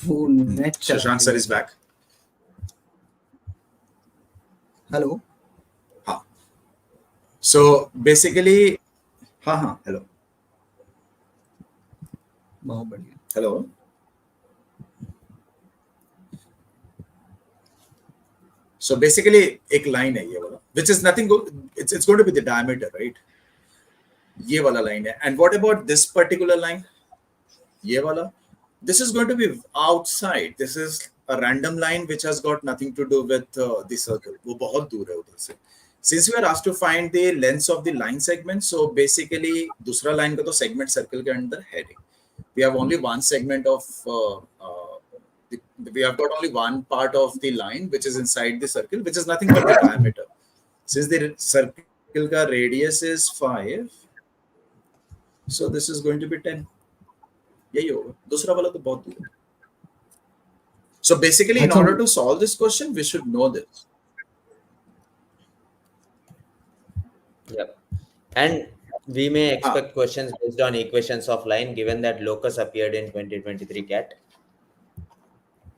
वो नेट चला Shashank sir गया। is back. हेलो हाँ. So basically, हाँ, hello. बहुत बढ़िया। Hello. So basically एक line है ये वाला, which is nothing. It's going to be the diameter, right? ये वाला line है. And what about this particular line? ये वाला. This is going to be outside. This is a random line which has got nothing to do with the circle. वो बहुत दूर है उधर से. Since we are asked to find the lengths of the line segment, so basically दूसरा line का तो segment circle के अंदर है नहीं. We have only one segment of we have got only one part of the line which is inside the circle, which is nothing but the diameter. Since the circle ka radius is 5, so this is going to be 10. यही होगा. दूसरा वाला तो बहुत दूर है. So basically, in अच्छा order to solve this question, we should know this. Yep. And we may expect questions based on equations of line, given that locus appeared in 2023 CAT.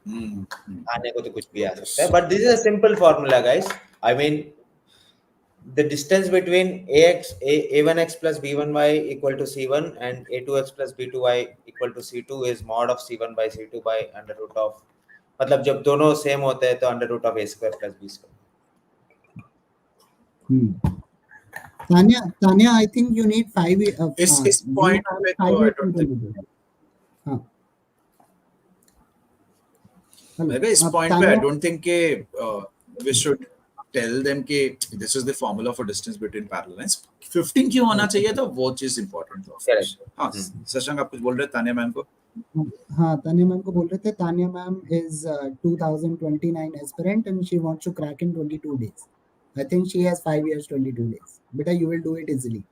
आने को तो कुछ भी आ सकता है, but this is a simple formula, guys. I mean, the distance between a1x plus b1y equal to c1 and a2x plus b2y equal to c2 is mod of c1 by c2 by under root of, मतलब जब दोनों सेम होते हैं तो under root of a square plus b square. Tanya, I think you need 5. इस point पे तो I don't think. हाँ. Maybe इस point पे I don't think we should tell them कि this is the formula for distance between parallel lines. 15 क्यों होना चाहिए था, वो चीज important था. Correct. हाँ, शशांक आप कुछ बोल रहे थे तान्या मैम को? हाँ, तान्या मैम को बोल रहे थे. Tanya ma'am is 2029 aspirant and she wants to crack in 22 days. I think she has 5 years 22 days. Beta, you will do it easily.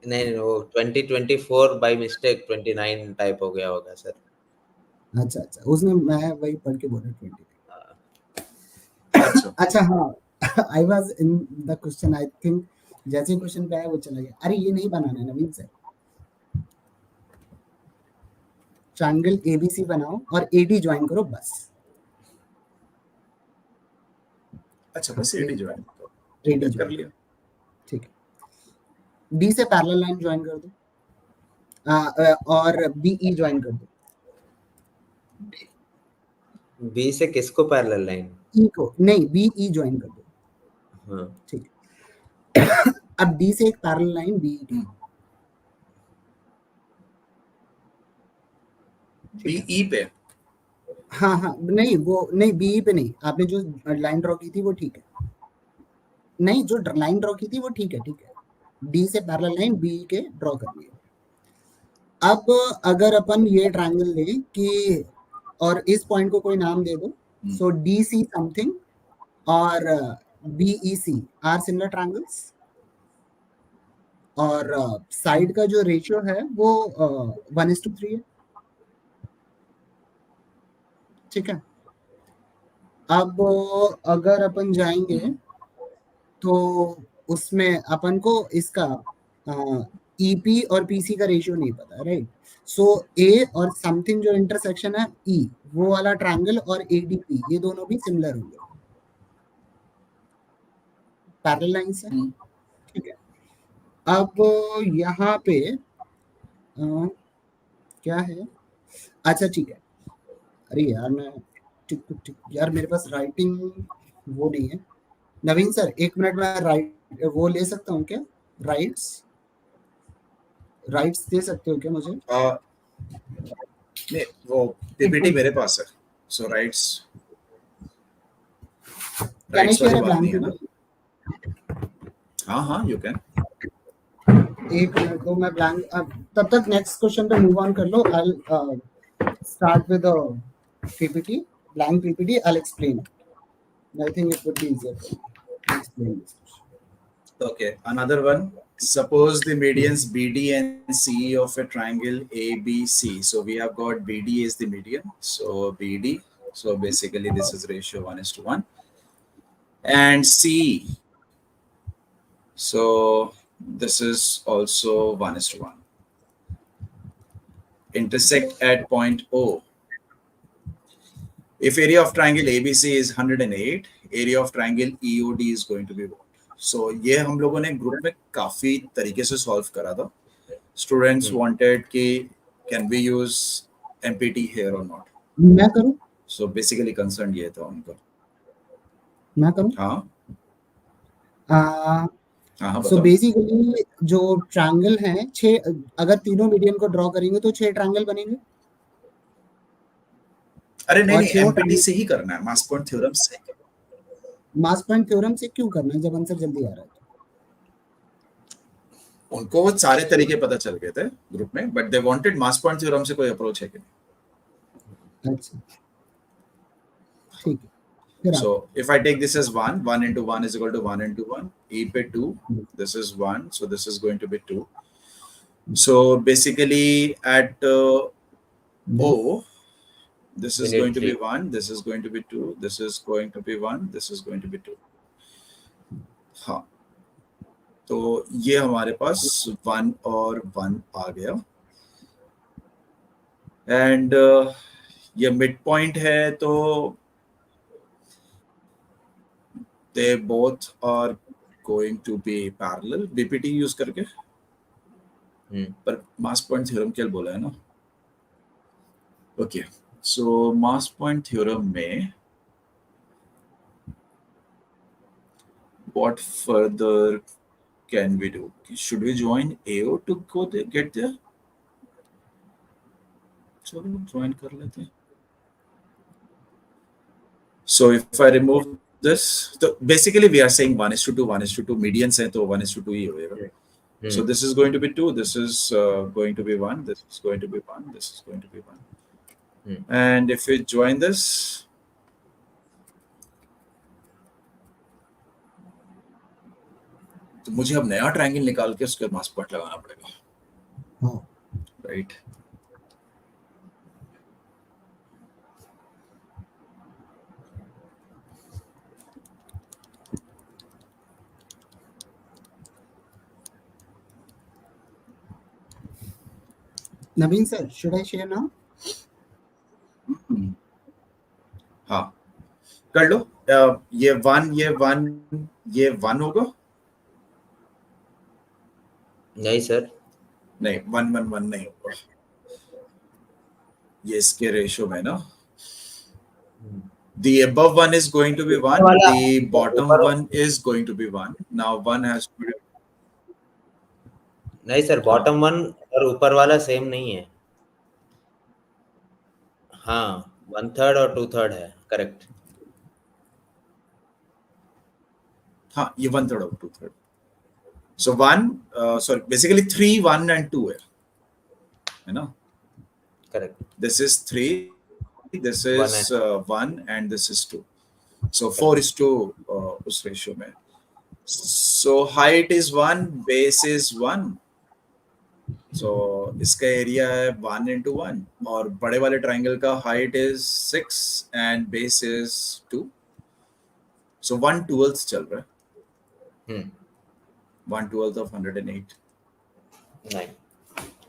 नहीं, वो 2024 by mistake 29 टाइप हो गया होगा सर. अच्छा, उसने मैं वही पढ़ के बोला 20. अच्छा हाँ, I was in the question. I think जैसे क्वेश्चन पे आया वो चला गया. अरे ये नहीं बनाना है नवीन सर. ट्रायंगल ABC बनाओ और AD ज्वाइन करो बस. अच्छा, बस AD ज्वाइन कर लिया. ठीक है. D से पैरेलल लाइन ज्वाइन कर दो और BE ज्वाइन कर दो. B से किसको पैरेलल लाइन? E को नहीं, BE ज्वाइन कर दो. हाँ. ठीक है. अब D से एक पैरेलल लाइन BE. BE पे. हाँ नहीं, वो नहीं BE पे नहीं. आपने जो लाइन ड्रॉ की थी वो ठीक है. नहीं, जो लाइन ड्रॉ की थी वो ठीक है. D से पैरेलल लाइन BE के ड्रॉ कर लिए. अब अगर अपन ये ट्रायंगल ले कि और इस पॉइंट को कोई नाम दे दो, सो DC समथिंग और BEC आर सिमिलर ट्रायंगल्स और साइड का जो रेशियो है वो 1:3 है. ठीक है. अब अगर अपन जाएंगे तो उसमें अपन को इसका EP और PC का रेशियो नहीं पता, राइट. सो A और समथिंग जो इंटरसेक्शन है E, वो वाला ट्रायंगल और ADP ये दोनों भी सिमिलर होंगे, पैरेलल लाइंस है. ठीक है. अब यहाँ पे क्या है? अच्छा ठीक है. अरे यार मैं ठीक यार मेरे पास राइटिंग वो नहीं है. नवीन सर 1 मिनट में राइट वो ले सकता हूँ क्या? राइट्स दे सकते हो क्या मुझे? नहीं, वो PPT मेरे पास है. So राइट्स वाली बात नहीं है ना. हाँ यू कैन. 1 मिनट दो, मैं ब्लैंक. तब तक नेक्स्ट क्वेश्चन पे मूव ऑन कर लो. I'll start with a PPT, blank PPT. I'll explain it. I think it would be easier for me to explain this. Okay, another one. Suppose the medians BD and CE of a triangle ABC. So we have got BD is the median. So BD. So basically this is ratio 1:1. And CE. So this is also 1:1. Intersect at point O. If area of triangle ABC is 108, area of triangle EOD is going to be what? So ये हम लोगों ने ग्रुप में काफी तरीके से सॉल्व करा था. Students wanted कि can we use MPT here or not? मैं करूं? So basically concern ये था उनका. मैं करूं? हाँ हाँ सो बताओ. बेसिकली जो ट्रायंगल है 6, अगर तीनों मीडियन को ड्रॉ करेंगे तो 6 ट्रायंगल बनेंगे. अरे नहीं और नहीं, 6 MPT से ही करना है, मास पॉइंट थ्योरम से. मास पॉइंट थ्योरम से क्यों करना है जब आंसर जल्दी आ रहा है? उनको वो सारे तरीके पता चल गए थे ग्रुप में, but they wanted mass point theorem से कोई अप्रोच है कि नहीं. अच्छा ठीक है. फिर So if I take this as 1, 1 into 1 is equal to 1 into 1, e pe 2, this is 1, so this is going to be 2. So basically at O, this We is need going to be 3. 1, this is going to be 2, this is going to be 1, this is going to be 2. हाँ, तो ये हमारे पास 1 और 1 आ गया. एंड ये मिड पॉइंट है, तो they both are going to be parallel BPT use करके. पर मास पॉइंट थ्योरम क्या बोला है ना. ओके, सो मास पॉइंट थ्योरम में what further can we do? Should we join AO to go there, get there? चलो ज्वाइन कर लेते हैं. So if I remove this, so basically we are saying 1:2, 1:2 medians हैं, तो 1:2 ही होएगा. So this is going to be 2, this is going to be 1, this is going to be 1, this is going to be 1. And if we join this, तो मुझे अब नया ट्रायंगल निकाल के उसके मास पॉइंट लगाना पड़ेगा. Right. Naveen sir, should I share now? हाँ कर लो. ये 1 ये 1 होगा. नहीं सर, नहीं 1 1 1 नहीं होगा. ये इसके रेशियो में ना, the above one is going to be 1, the bottom one is going to be 1. Now 1 has to be. नहीं सर, बॉटम 1 और ऊपर वाला सेम नहीं है. हाँ, 1/3 और 2/3 है. करेक्ट. हाँ, ये 1/3 और 2/3. So 1, sorry, basically 3, 1 and 2 है ना. Correct. This is 3, this is 1 and this is 2. So 4:2 उस रेशियो में. So height is 1, base is 1. So इसका एरिया है 1 into 1, और बड़े वाले ट्राइंगल का height is 6 and base is 2. So 1/12 चल रहा है. 1/12 of 108. 9.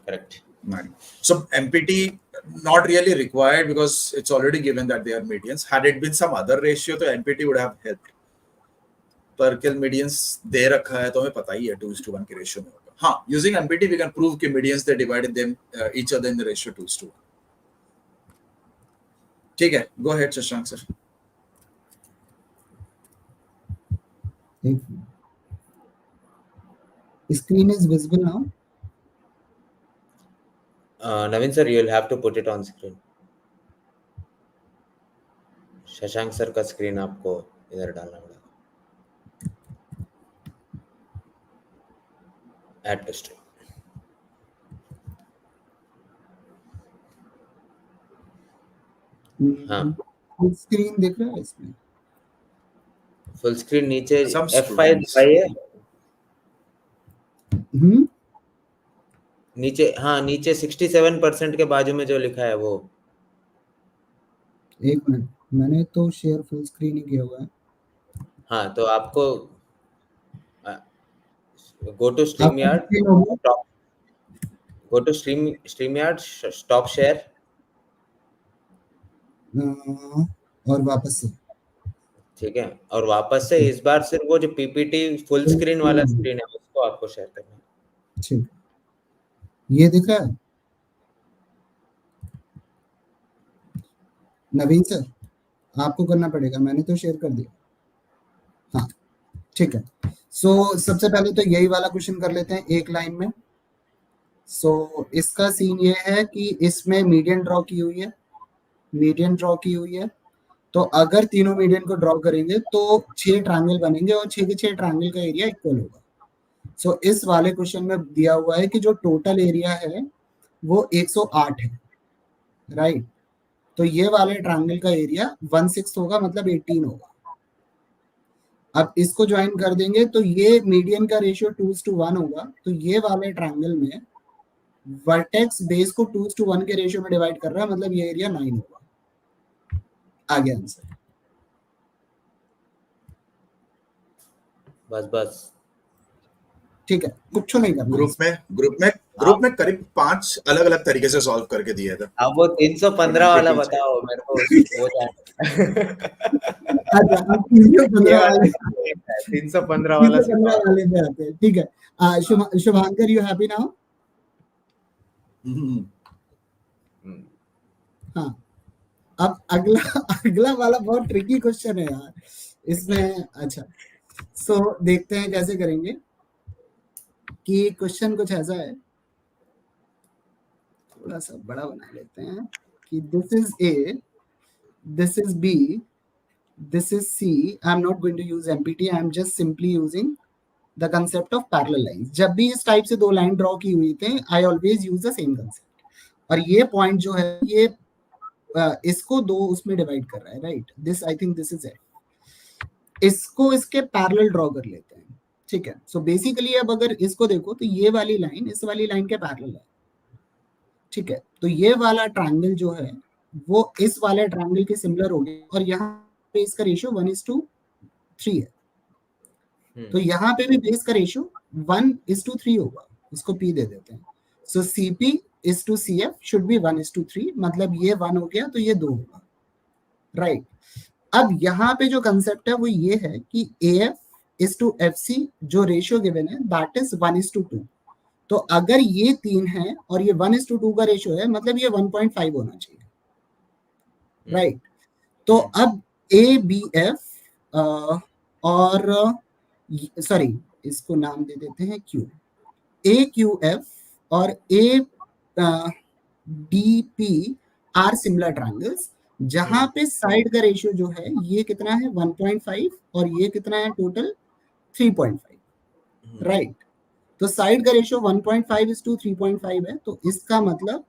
Correct. 9. So MPT not really required because it's already given that they are medians. Had it been some other ratio, तो MPT would have helped. पर किल medians दे रखा है, तो हमें पता ही है 2:1 के रेशियो में होगा. हाँ, using MPT we can prove कि medians they divided them each other in the ratio 2:1. ठीक है, go ahead Shashank sir. Screen is visible now. Naveen sir, you will have to put it on screen. Shashank sir का स्क्रीन आपको इधर डालना पड़ेगा. Add to stream. हाँ, फुल स्क्रीन दिख रहा है इसमें. फुल स्क्रीन नीचे Some F5 students. दबाइए. हम्म. नीचे, हाँ नीचे 67% के बाजू में जो लिखा है वो. एक मिनट, मैंने तो शेयर फुल स्क्रीन ही किया हुआ है. हाँ, तो आपको go to आपका StreamYard, screen होगा? go to StreamYard, stop share. और वापस से ठीक है, और वापस से इस बार सिर्फ वो जो पीपीटी फुल स्क्रीन वाला स्क्रीन है उसको आपको शेयर करना है। ठीक, ये दिख रहा है नवीन सर? आपको करना पड़ेगा, मैंने तो शेयर कर दिया। हाँ ठीक है। सो सबसे पहले तो यही वाला क्वेश्चन कर लेते हैं एक लाइन में। सो इसका सीन ये है कि इसमें मीडियन ड्रॉ की हुई है, मीडियन ड्रॉ की हुई है। तो अगर तीनों मीडियन को ड्रॉ करेंगे तो 6 ट्रायंगल बनेंगे और 6 के 6 ट्रायंगल का एरिया इक्वल होगा। सो इस वाले क्वेश्चन में दिया हुआ है कि जो टोटल एरिया है वो 108 है, राइट। तो ये वाले ट्रायंगल का एरिया 1/6 होगा, मतलब 18 होगा। अब इसको ज्वाइन कर देंगे तो ये मीडियन का रेशियो 2:1 होगा। तो ये वाले ट्रायंगल में वर्टेक्स बेस को 2:1 के रेशियो में डिवाइड कर रहा है, मतलब ये एरिया 9 होगा। आगे आंसर। बस बस ठीक है, कुछ नहीं करना। ग्रुप में करीब 5 अलग अलग तरीके से सॉल्व करके दिया था। अब वो 315 वाला बताओ मेरे को, वो अच्छा, आप 315 वाले 315 वाला 315 वाले पे आते हैं। ठीक है, शुभांकर, यू हैप्पी नाउ? हाँ, अब अगला अगला वाला बहुत ट्रिकी क्वेश्चन है यार इसमें। अच्छा, सो देखते हैं कैसे करेंगे। कि क्वेश्चन कुछ ऐसा है, थोड़ा सा बड़ा बना लेते हैं कि this is A, this is B, this is C. I'm not going to use MPT. I'm just simply using the concept of parallel lines. जब भी इस टाइप से दो लाइन ड्रॉ की हुई थे, I always use the same concept. और ये पॉइंट जो है ये इसको दो उसमें डिवाइड कर रहा है, right. This I think this is it. इसको इसके पैरेलल ड्रॉ कर लेते हैं, ठीक है। सो बेसिकली अब अगर इसको देखो तो ये वाली लाइन इस वाली लाइन के पैरेलल है, ठीक है। तो ये वाला ट्रायंगल जो है वो इस वाले ट्रायंगल के सिमिलर हो गया, और यहाँ पे इसका रेशियो 1:3 है। तो यहाँ पे भी बेस का रेशियो 1:3 होगा। इसको P दे देते हैं। सो CP/CF शुड बी 1:3, मतलब ये 1 हो गया तो ये 2 होगा, राइट। अब यहाँ पे जो कंसेप्ट है वो ये है कि AF/FC जो रेशियो गिवन है दैट इज 1:2। तो अगर ये 3 है और ये 1:2 का रेशियो है, मतलब ये 1.5 होना चाहिए, राइट। तो अब ABF और सॉरी इसको नाम दे देते हैं Q, AQF और ADP आर सिमिलर ट्रायंगल्स, जहां पे साइड का रेशियो जो है ये कितना है 1.5 और ये कितना है टोटल 3.5, राइट। तो साइड का रेशियो 1.5:3.5 है। तो इसका मतलब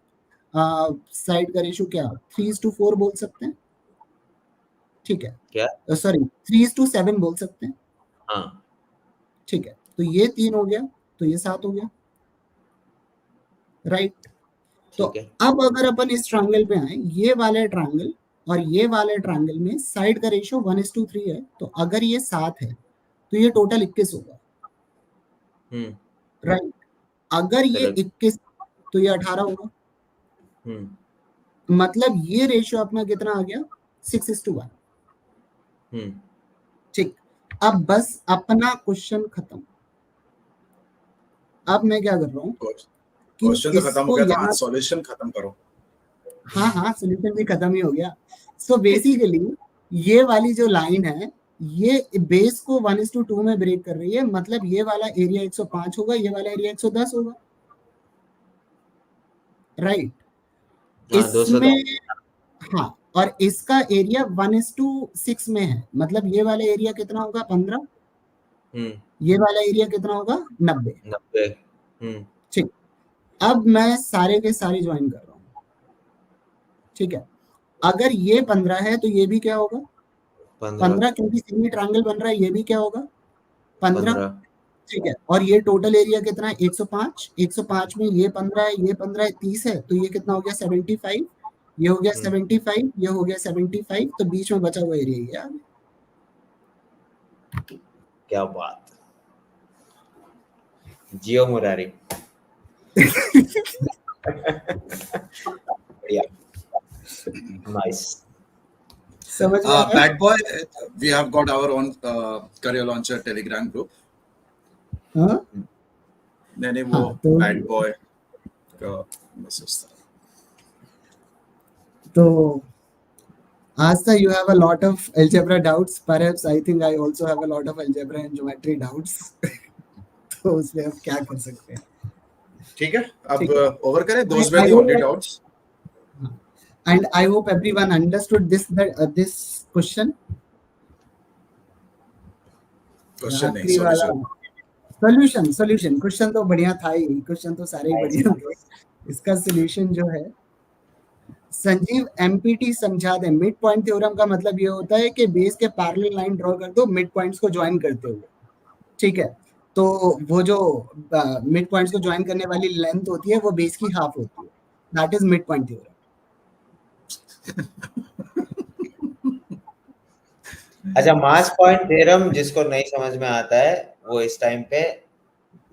साइड का रेशियो क्या 3:4 बोल सकते हैं, ठीक है। क्या, सॉरी 3:7 बोल सकते हैं, हाँ ठीक है। तो ये 3 हो गया तो ये 7 हो गया, राइट। तो ठीक है। अब अगर अपन इस ट्रायंगल पे आए, ये वाले ट्रायंगल और ये वाले ट्रायंगल में साइड का रेशियो 1:3 है। तो अगर ये 7 है तो ये टोटल 21 होगा, राइट। अगर ये 21 तो ये 18 होगा, मतलब ये रेशियो अपना कितना आ गया 6:1, ठीक। अब बस अपना क्वेश्चन खत्म। अब मैं क्या कर रहा हूँ, क्वेश्चन तो खत्म हो गया था, सॉल्यूशन खत्म करो। हाँ हाँ, सॉल्यूशन भी खत्म ही हो गया। सो बेसिकली ये वाली जो लाइन है ये बेस को 1:2 में ब्रेक कर रही है, मतलब ये वाला एरिया 105 होगा, ये वाला एरिया 110 होगा, राइट। इसमें हाँ, और इसका एरिया 1:6 में है, मतलब ये वाला एरिया कितना होगा 15, ये वाला एरिया कितना होगा 90, ठीक। अब मैं सारे के सारे ज्वाइन कर रहा हूँ, ठीक है। अगर ये 15 है तो ये भी क्या होगा 15, क्योंकि सेमी ट्रायंगल बन रहा है, ये भी क्या होगा 15, ठीक है। और ये टोटल एरिया कितना है 105, 105 में ये 15 है, ये 15 है, 30 है, तो ये कितना हो गया 75, ये हो गया 75, ये हो गया 75, तो बीच में बचा हुआ एरिया ये आ गया। क्या बात, जियो मुरारी। बढ़िया, नाइस। समझ में आया? Bad boy, we have got our own career launcher Telegram group. हाँ मैंने वो हाँ, तो बैड बॉय का मैसेज था. तो Asta, you have a lot of algebra doubts. Perhaps I think I also have a lot of algebra and geometry doubts. तो उसमें हम क्या कर सकते हैं? ठीक है, अब ठीक है. ओवर करें. Those were I the hope only that, doubts. and I hope everyone understood this question. Question नहीं, आखिरी वाला solution. solution क्वेश्चन तो बढ़िया था ही, क्वेश्चन तो सारे ही बढ़िया थे. इसका सोल्यूशन जो है, संजीव एमपीटी समझा दे. मिड पॉइंट थ्योरम का मतलब ये होता है कि बेस के पैरेलल लाइन ड्रॉ कर दो मिड पॉइंट्स को ज्वाइन करते हुए. ठीक है, तो वो जो मिड पॉइंट्स को ज्वाइन करने वाली लेंथ होती है वो बेस की हाफ होती है. That is mid point theorem. अच्छा, मास पॉइंट थ्योरम जिसको नहीं समझ में आता है वो इस टाइम पे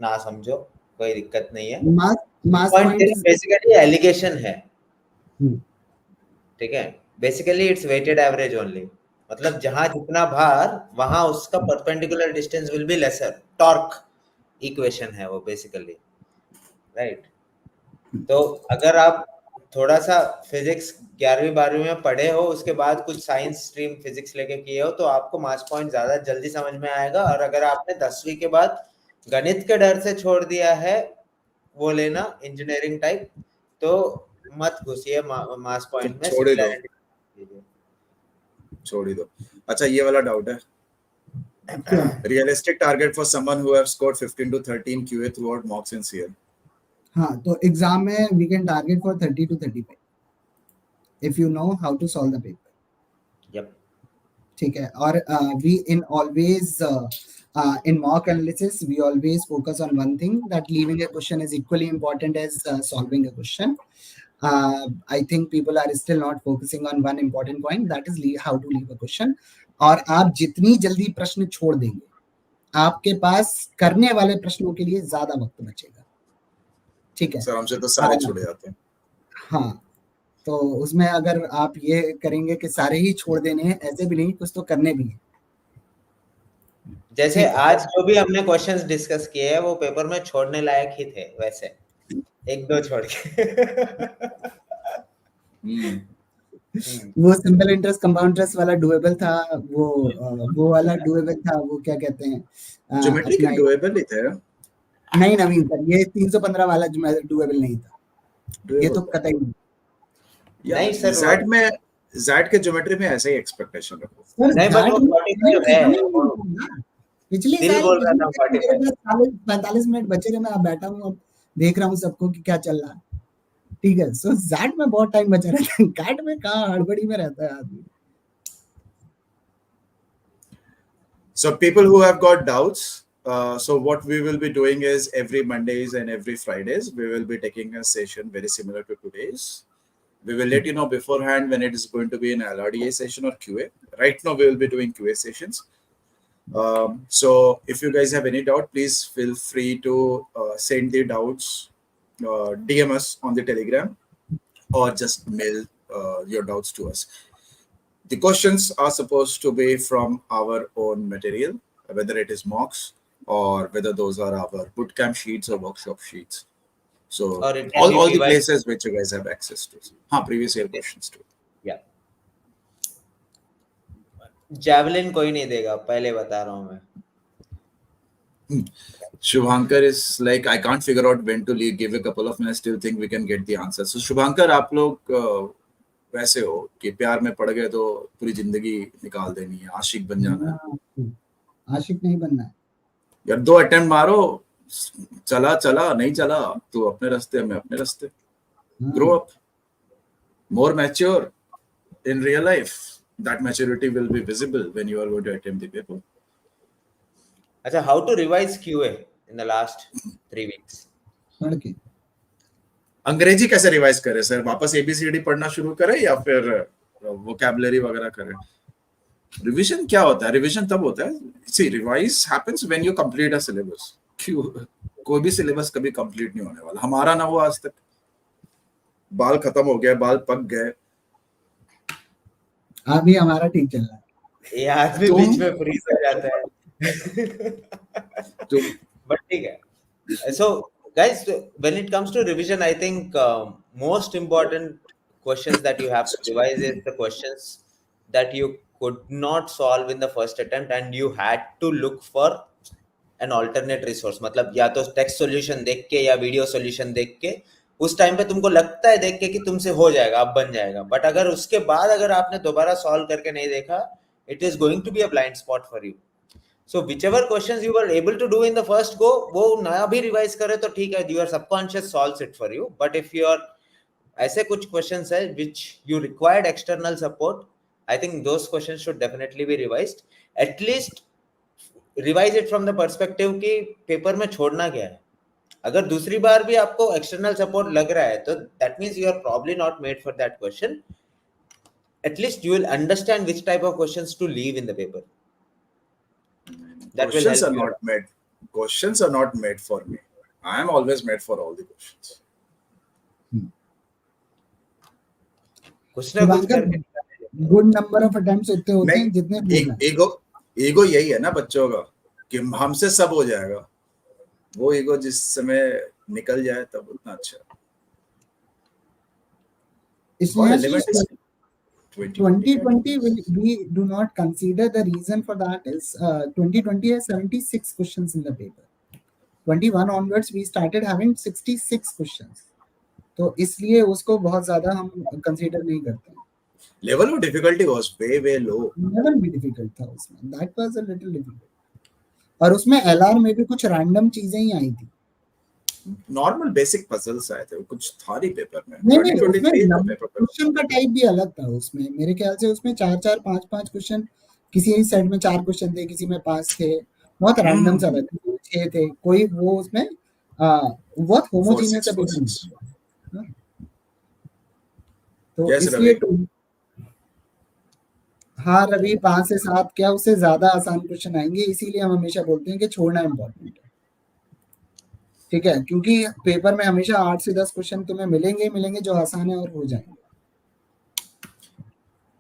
ना समझो, कोई दिक्कत नहीं है. Mass point point theorem basically alligation है. हम्म, ठीक है, basically it's weighted average only. मतलब जहां जितना भार वहां उसका perpendicular distance will be lesser. Torque equation है वो बेसिकली, राइट. तो अगर आप थोड़ा सा फिजिक्स 11वीं 12वीं में पढ़े हो, उसके बाद कुछ साइंस स्ट्रीम फिजिक्स लेके किए हो, तो आपको मास पॉइंट ज्यादा जल्दी समझ में आएगा. और अगर आपने 10वीं के बाद गणित के डर से छोड़ दिया है वो लेना इंजीनियरिंग टाइप, तो मत घुसिए मास पॉइंट में. छोड़ ही दो, सिमिलैरिटी छोड़ ही दो. अच्छा, ये वाला डाउट है. क्या? Realistic target for someone who have scored 15 to 13 QA throughout mocks and CL. हाँ, तो एग्जाम में we can target for 30 to 35 if you know how to solve the paper. Yup. ठीक है, और we in always in mock analysis we always focus on one thing, that leaving a question is equally important as solving a question. I think people are still not focusing on one important point, that is how to leave a question. और आप जितनी जल्दी प्रश्न छोड़ देंगे, आपके पास करने वाले प्रश्नों के लिए ज्यादा वक्त बचेगा. ठीक है सर, हमसे तो सारे छूट जाते हैं. हाँ, तो उसमें अगर आप ये करेंगे कि सारे ही छोड़ देने हैं, ऐसे भी नहीं, कुछ तो करने भी हैं. जैसे आज जो भी हमने क्वेश्चंस डिस्कस किए हैं वो पेपर में छोड़ने लायक ही थे, वैसे एक दो छोड़ के. वो सिंपल इंटरेस्ट कंपाउंड इंटरेस्ट वाला डुएबल था. वो वाला डुएबल था, वो क्या कहते हैं, ज्योमेट्री के डुएबल ही थे. नहीं नवीन सर, ये 315 वाला डुएबल नहीं था. ये तो कतई नहीं. नहीं सर, ज़ैट के ज्योमेट्री में ऐसा ही एक्सपेक्टेशन रखो. सर नहीं, बट वो 45 है. पिछले दिल साल बोल रहा था 45. 45 मिनट बचे रहे, मैं अब बैठा हूँ, अब देख रहा हूँ सबको कि क्या चल रहा है. ठीक है, सो ज़ैट में बहुत टाइम बचा रहता है, कैट में कहाँ हड़बड़ी में रहता है आदमी. So people who have got doubts, so what we will be doing is every Mondays and every Fridays we will be taking a session very similar to today's. We will let you know beforehand when it is going to be an LRDA session or QA. Right now we will be doing QA sessions. So if you guys have any doubt, please feel free to send the doubts, DM us on the Telegram, or just mail your doubts to us. The questions are supposed to be from our own material, whether it is mocks or whether those are our bootcamp sheets or workshop sheets. So all the places which you guys have access to. Previous year questions too. Yeah. Javelin कोई नहीं देगा, पहले बता रहा हूँ मैं. Shubhankar is like, I can't figure out when to leave. Give a couple of minutes, still think we can get the answer. So Shubhankar, आप लोग वैसे हो कि प्यार में पड़ गए तो पूरी जिंदगी निकाल देनी है, आशिक बन जाना है. आशिक नहीं बनना है यार. 2 अटेम्प्ट मारो, चला नहीं चला तो अपने रास्ते, मैं अपने रास्ते. Grow up, more mature in real life. That maturity will be visible when you are going to attempt the paper. अच्छा, how to revise QA in the last 3 weeks? पढ़ के अंग्रेजी कैसे रिवाइज करें सर? वापस ABCD पढ़ना शुरू करें या फिर वोकैबुलरी वगैरह करें? रिवीजन क्या होता है? रिवीजन तब होता है, see revise happens when you complete a syllabus. कोई भी सिलेबस कभी कंप्लीट नहीं होने वाला. हमारा ना वो आज तक. बाल खत्म हो गया, बाल पक गए, अभी हमारा ठीक चल रहा है। ये आदमी तुम बीच में फ्रीज हो जाता है। तुम बट ठीक है। So guys, when it comes to revision, I think most important questions that you have to revise is the questions that you could not solve in the first attempt and you had to look for an alternate resource. मतलब या तो टेक्स्ट सॉल्यूशन देख के या वीडियो सॉल्यूशन देख के उस टाइम पे तुमको लगता है देख के कि तुमसे हो जाएगा, अब बन जाएगा, बट अगर उसके बाद अगर आपने दोबारा सॉल्व करके नहीं देखा, it is going to be a blind spot for you. So whichever questions you were able to do in the first go, वो नया भी रिवाइज करे तो ठीक है, your subconscious solves it for you. But if your ऐसे कुछ questions है which you required external support, I think those questions should definitely be revised. At least revise it from the perspective कि पेपर में छोड़ना क्या है. अगर दूसरी बार भी आपको external support लग रहा है तो that means you are probably not made for that question. At least you will understand which type of questions to leave in the paper. That will questions help are you a not lot. made. Questions are not made for me. I am always made for all the questions. कुछ ना कुछ करके गुड नंबर ऑफ अटेम्प्ट्स उतने होते नहीं, हैं जितने हो जाए। ईगो यही है ना बच्चों का कि हमसे सब हो जाएगा। वो ईगो जिस समय निकल जाए तब उतना अच्छा। इसलिए 2020 we do not consider. The reason for that is 2020 has 76 questions in the paper. 21 onwards we started having 66 questions. तो इसलिए उसको बहुत ज्यादा हम कंसीडर नहीं करते हैं। Level of difficulty was way low. Level भी डिफिकल्ट था उसमें, that was a little difficult। और उसमें एलआर में भी कुछ रैंडम चीजें ही आई थी। नॉर्मल बेसिक पजल्स आए थे, कुछ था नहीं पेपर में। नहीं, 2023 का उसमें पेपर क्वेश्चन का टाइप भी अलग था। उसमें मेरे ख्याल से उसमें 4 5 क्वेश्चन, किसी सेट में 4 क्वेश्चन थे, किसी में 5 थे, बहुत रैंडम सा था, 6 थे, कोई वो उसमें बहुत होमोजेनियस सा पेपर नहीं। तो इसलिए हाँ रवि, 5 से 7 क्या उससे ज्यादा आसान क्वेश्चन आएंगे, इसीलिए हम हमेशा बोलते हैं कि छोड़ना इम्पोर्टेंट है। ठीक है, क्योंकि पेपर में हमेशा 8 से 10 क्वेश्चन तुम्हें मिलेंगे जो आसान है और हो जाएंगे।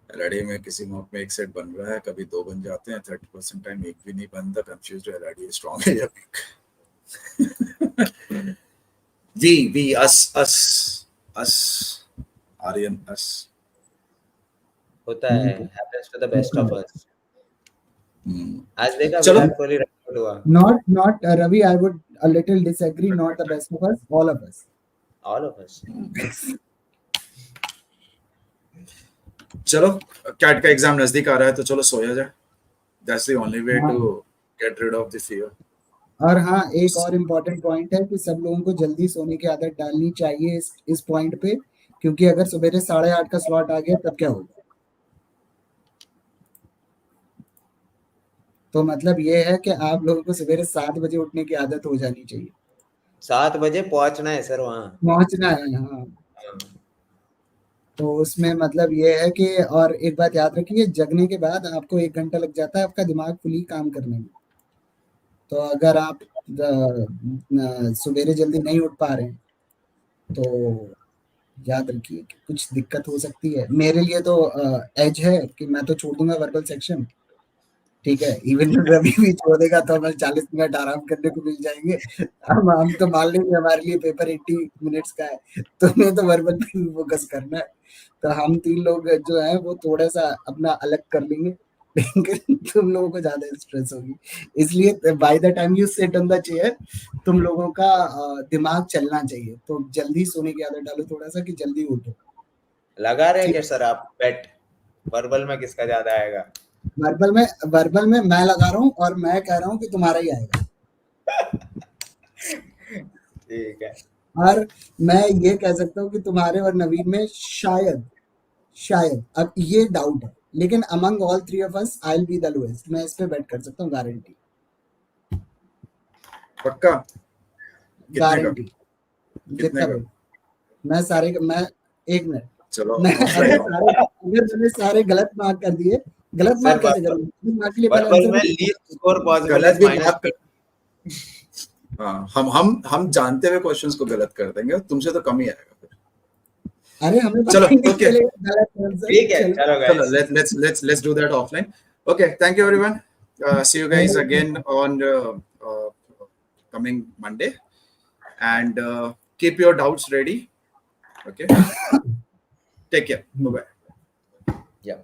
एलआरडी में किसी मॉक में एक सेट बन रहा है, कभी 2 बन जाते हैं, 30% टाइम एक भी नहीं बनता। कंफ्यूज्ड एलआरडी स्ट्रांग है या वीक। वी अस आर्यन अस होता है, happens to the best of us। आज देखा चलो, विराट कोहली रन हुआ। Not Ravi, I would a little disagree, not the best of us, all of us। All of us। चलो, कैट का एग्जाम नजदीक आ रहा है तो चलो सोया जाए। That's the only way to get rid of the fear। और हाँ, एक और इम्पोर्टेंट पॉइंट है कि सब लोगों को जल्दी सोने की आदत डालनी चाहिए इस पॉइंट पे, क्योंकि अगर सवेरे 8:30 का स्लॉट आ गया तब क्या होगा। तो मतलब ये है कि आप लोगों को सवेरे 7 बजे उठने की आदत हो जानी चाहिए। 7 बजे पहुंचना है सर, वहां पहुंचना है। हाँ, तो उसमें मतलब ये है कि, और एक बात याद रखिए, जगने के बाद आपको 1 घंटा लग जाता है आपका दिमाग फुली काम करने में। तो अगर आप सवेरे जल्दी नहीं उठ पा रहे हैं तो याद रखिए कि कुछ दिक्कत हो सकती है। मेरे लिए तो एज है कि मैं तो छोड़ दूंगा वर्बल सेक्शन। ठीक है, इवन रवि भी छोड़ देगा तो हमें 40 मिनट आराम करने को मिल जाएंगे। हम तो मान लेंगे हमारे लिए पेपर 80 मिनट्स का है, तो हमें तो वर्बल पे फोकस करना है। तो हम 3 लोग जो है वो थोड़ा सा अपना अलग कर लेंगे, लेकिन तुम लोगों को ज्यादा स्ट्रेस होगी। इसलिए by the time you sit on the chair तुम लोगों का दिमाग चलना चाहिए। तो जल्दी सोने की आदत डालो थोड़ा सा, कि जल्दी उठो। लगा रहे क्या सर आप बेट वर्बल में किसका ज्यादा आएगा? वर्बल में मैं लगा रहा हूँ और मैं कह रहा हूँ कि तुम्हारा ही आएगा। ठीक है, और मैं ये कह सकता हूँ कि तुम्हारे और नवीन में शायद अब ये डाउट है, लेकिन among all 3 of us I will be the lowest. मैं इस पे बेट कर सकता हूँ, गारंटी। पक्का? गारंटी जितना भी मैं 1 मिनट, चलो अगर मैंने सारे गलत मार्क कर दिए, गलत मार्क कैसे करूंगा? मार्क के लिए पहले वर्बल में लीस्ट स्कोर पॉसिबल गलत भी माइनस। मार्क कर। हाँ, हम जानते हुए क्वेश्चंस को गलत कर देंगे, तुमसे तो कम ही आएगा फिर। अरे हमें चलो, पता ही नहीं okay. चलेगा गलत आंसर। ठीक है, चलो चलो Chalo, guys. let's do that offline. Okay, thank you everyone. See you guys again on coming Monday, and keep your doubts ready. Okay, take care. Bye bye. Yeah.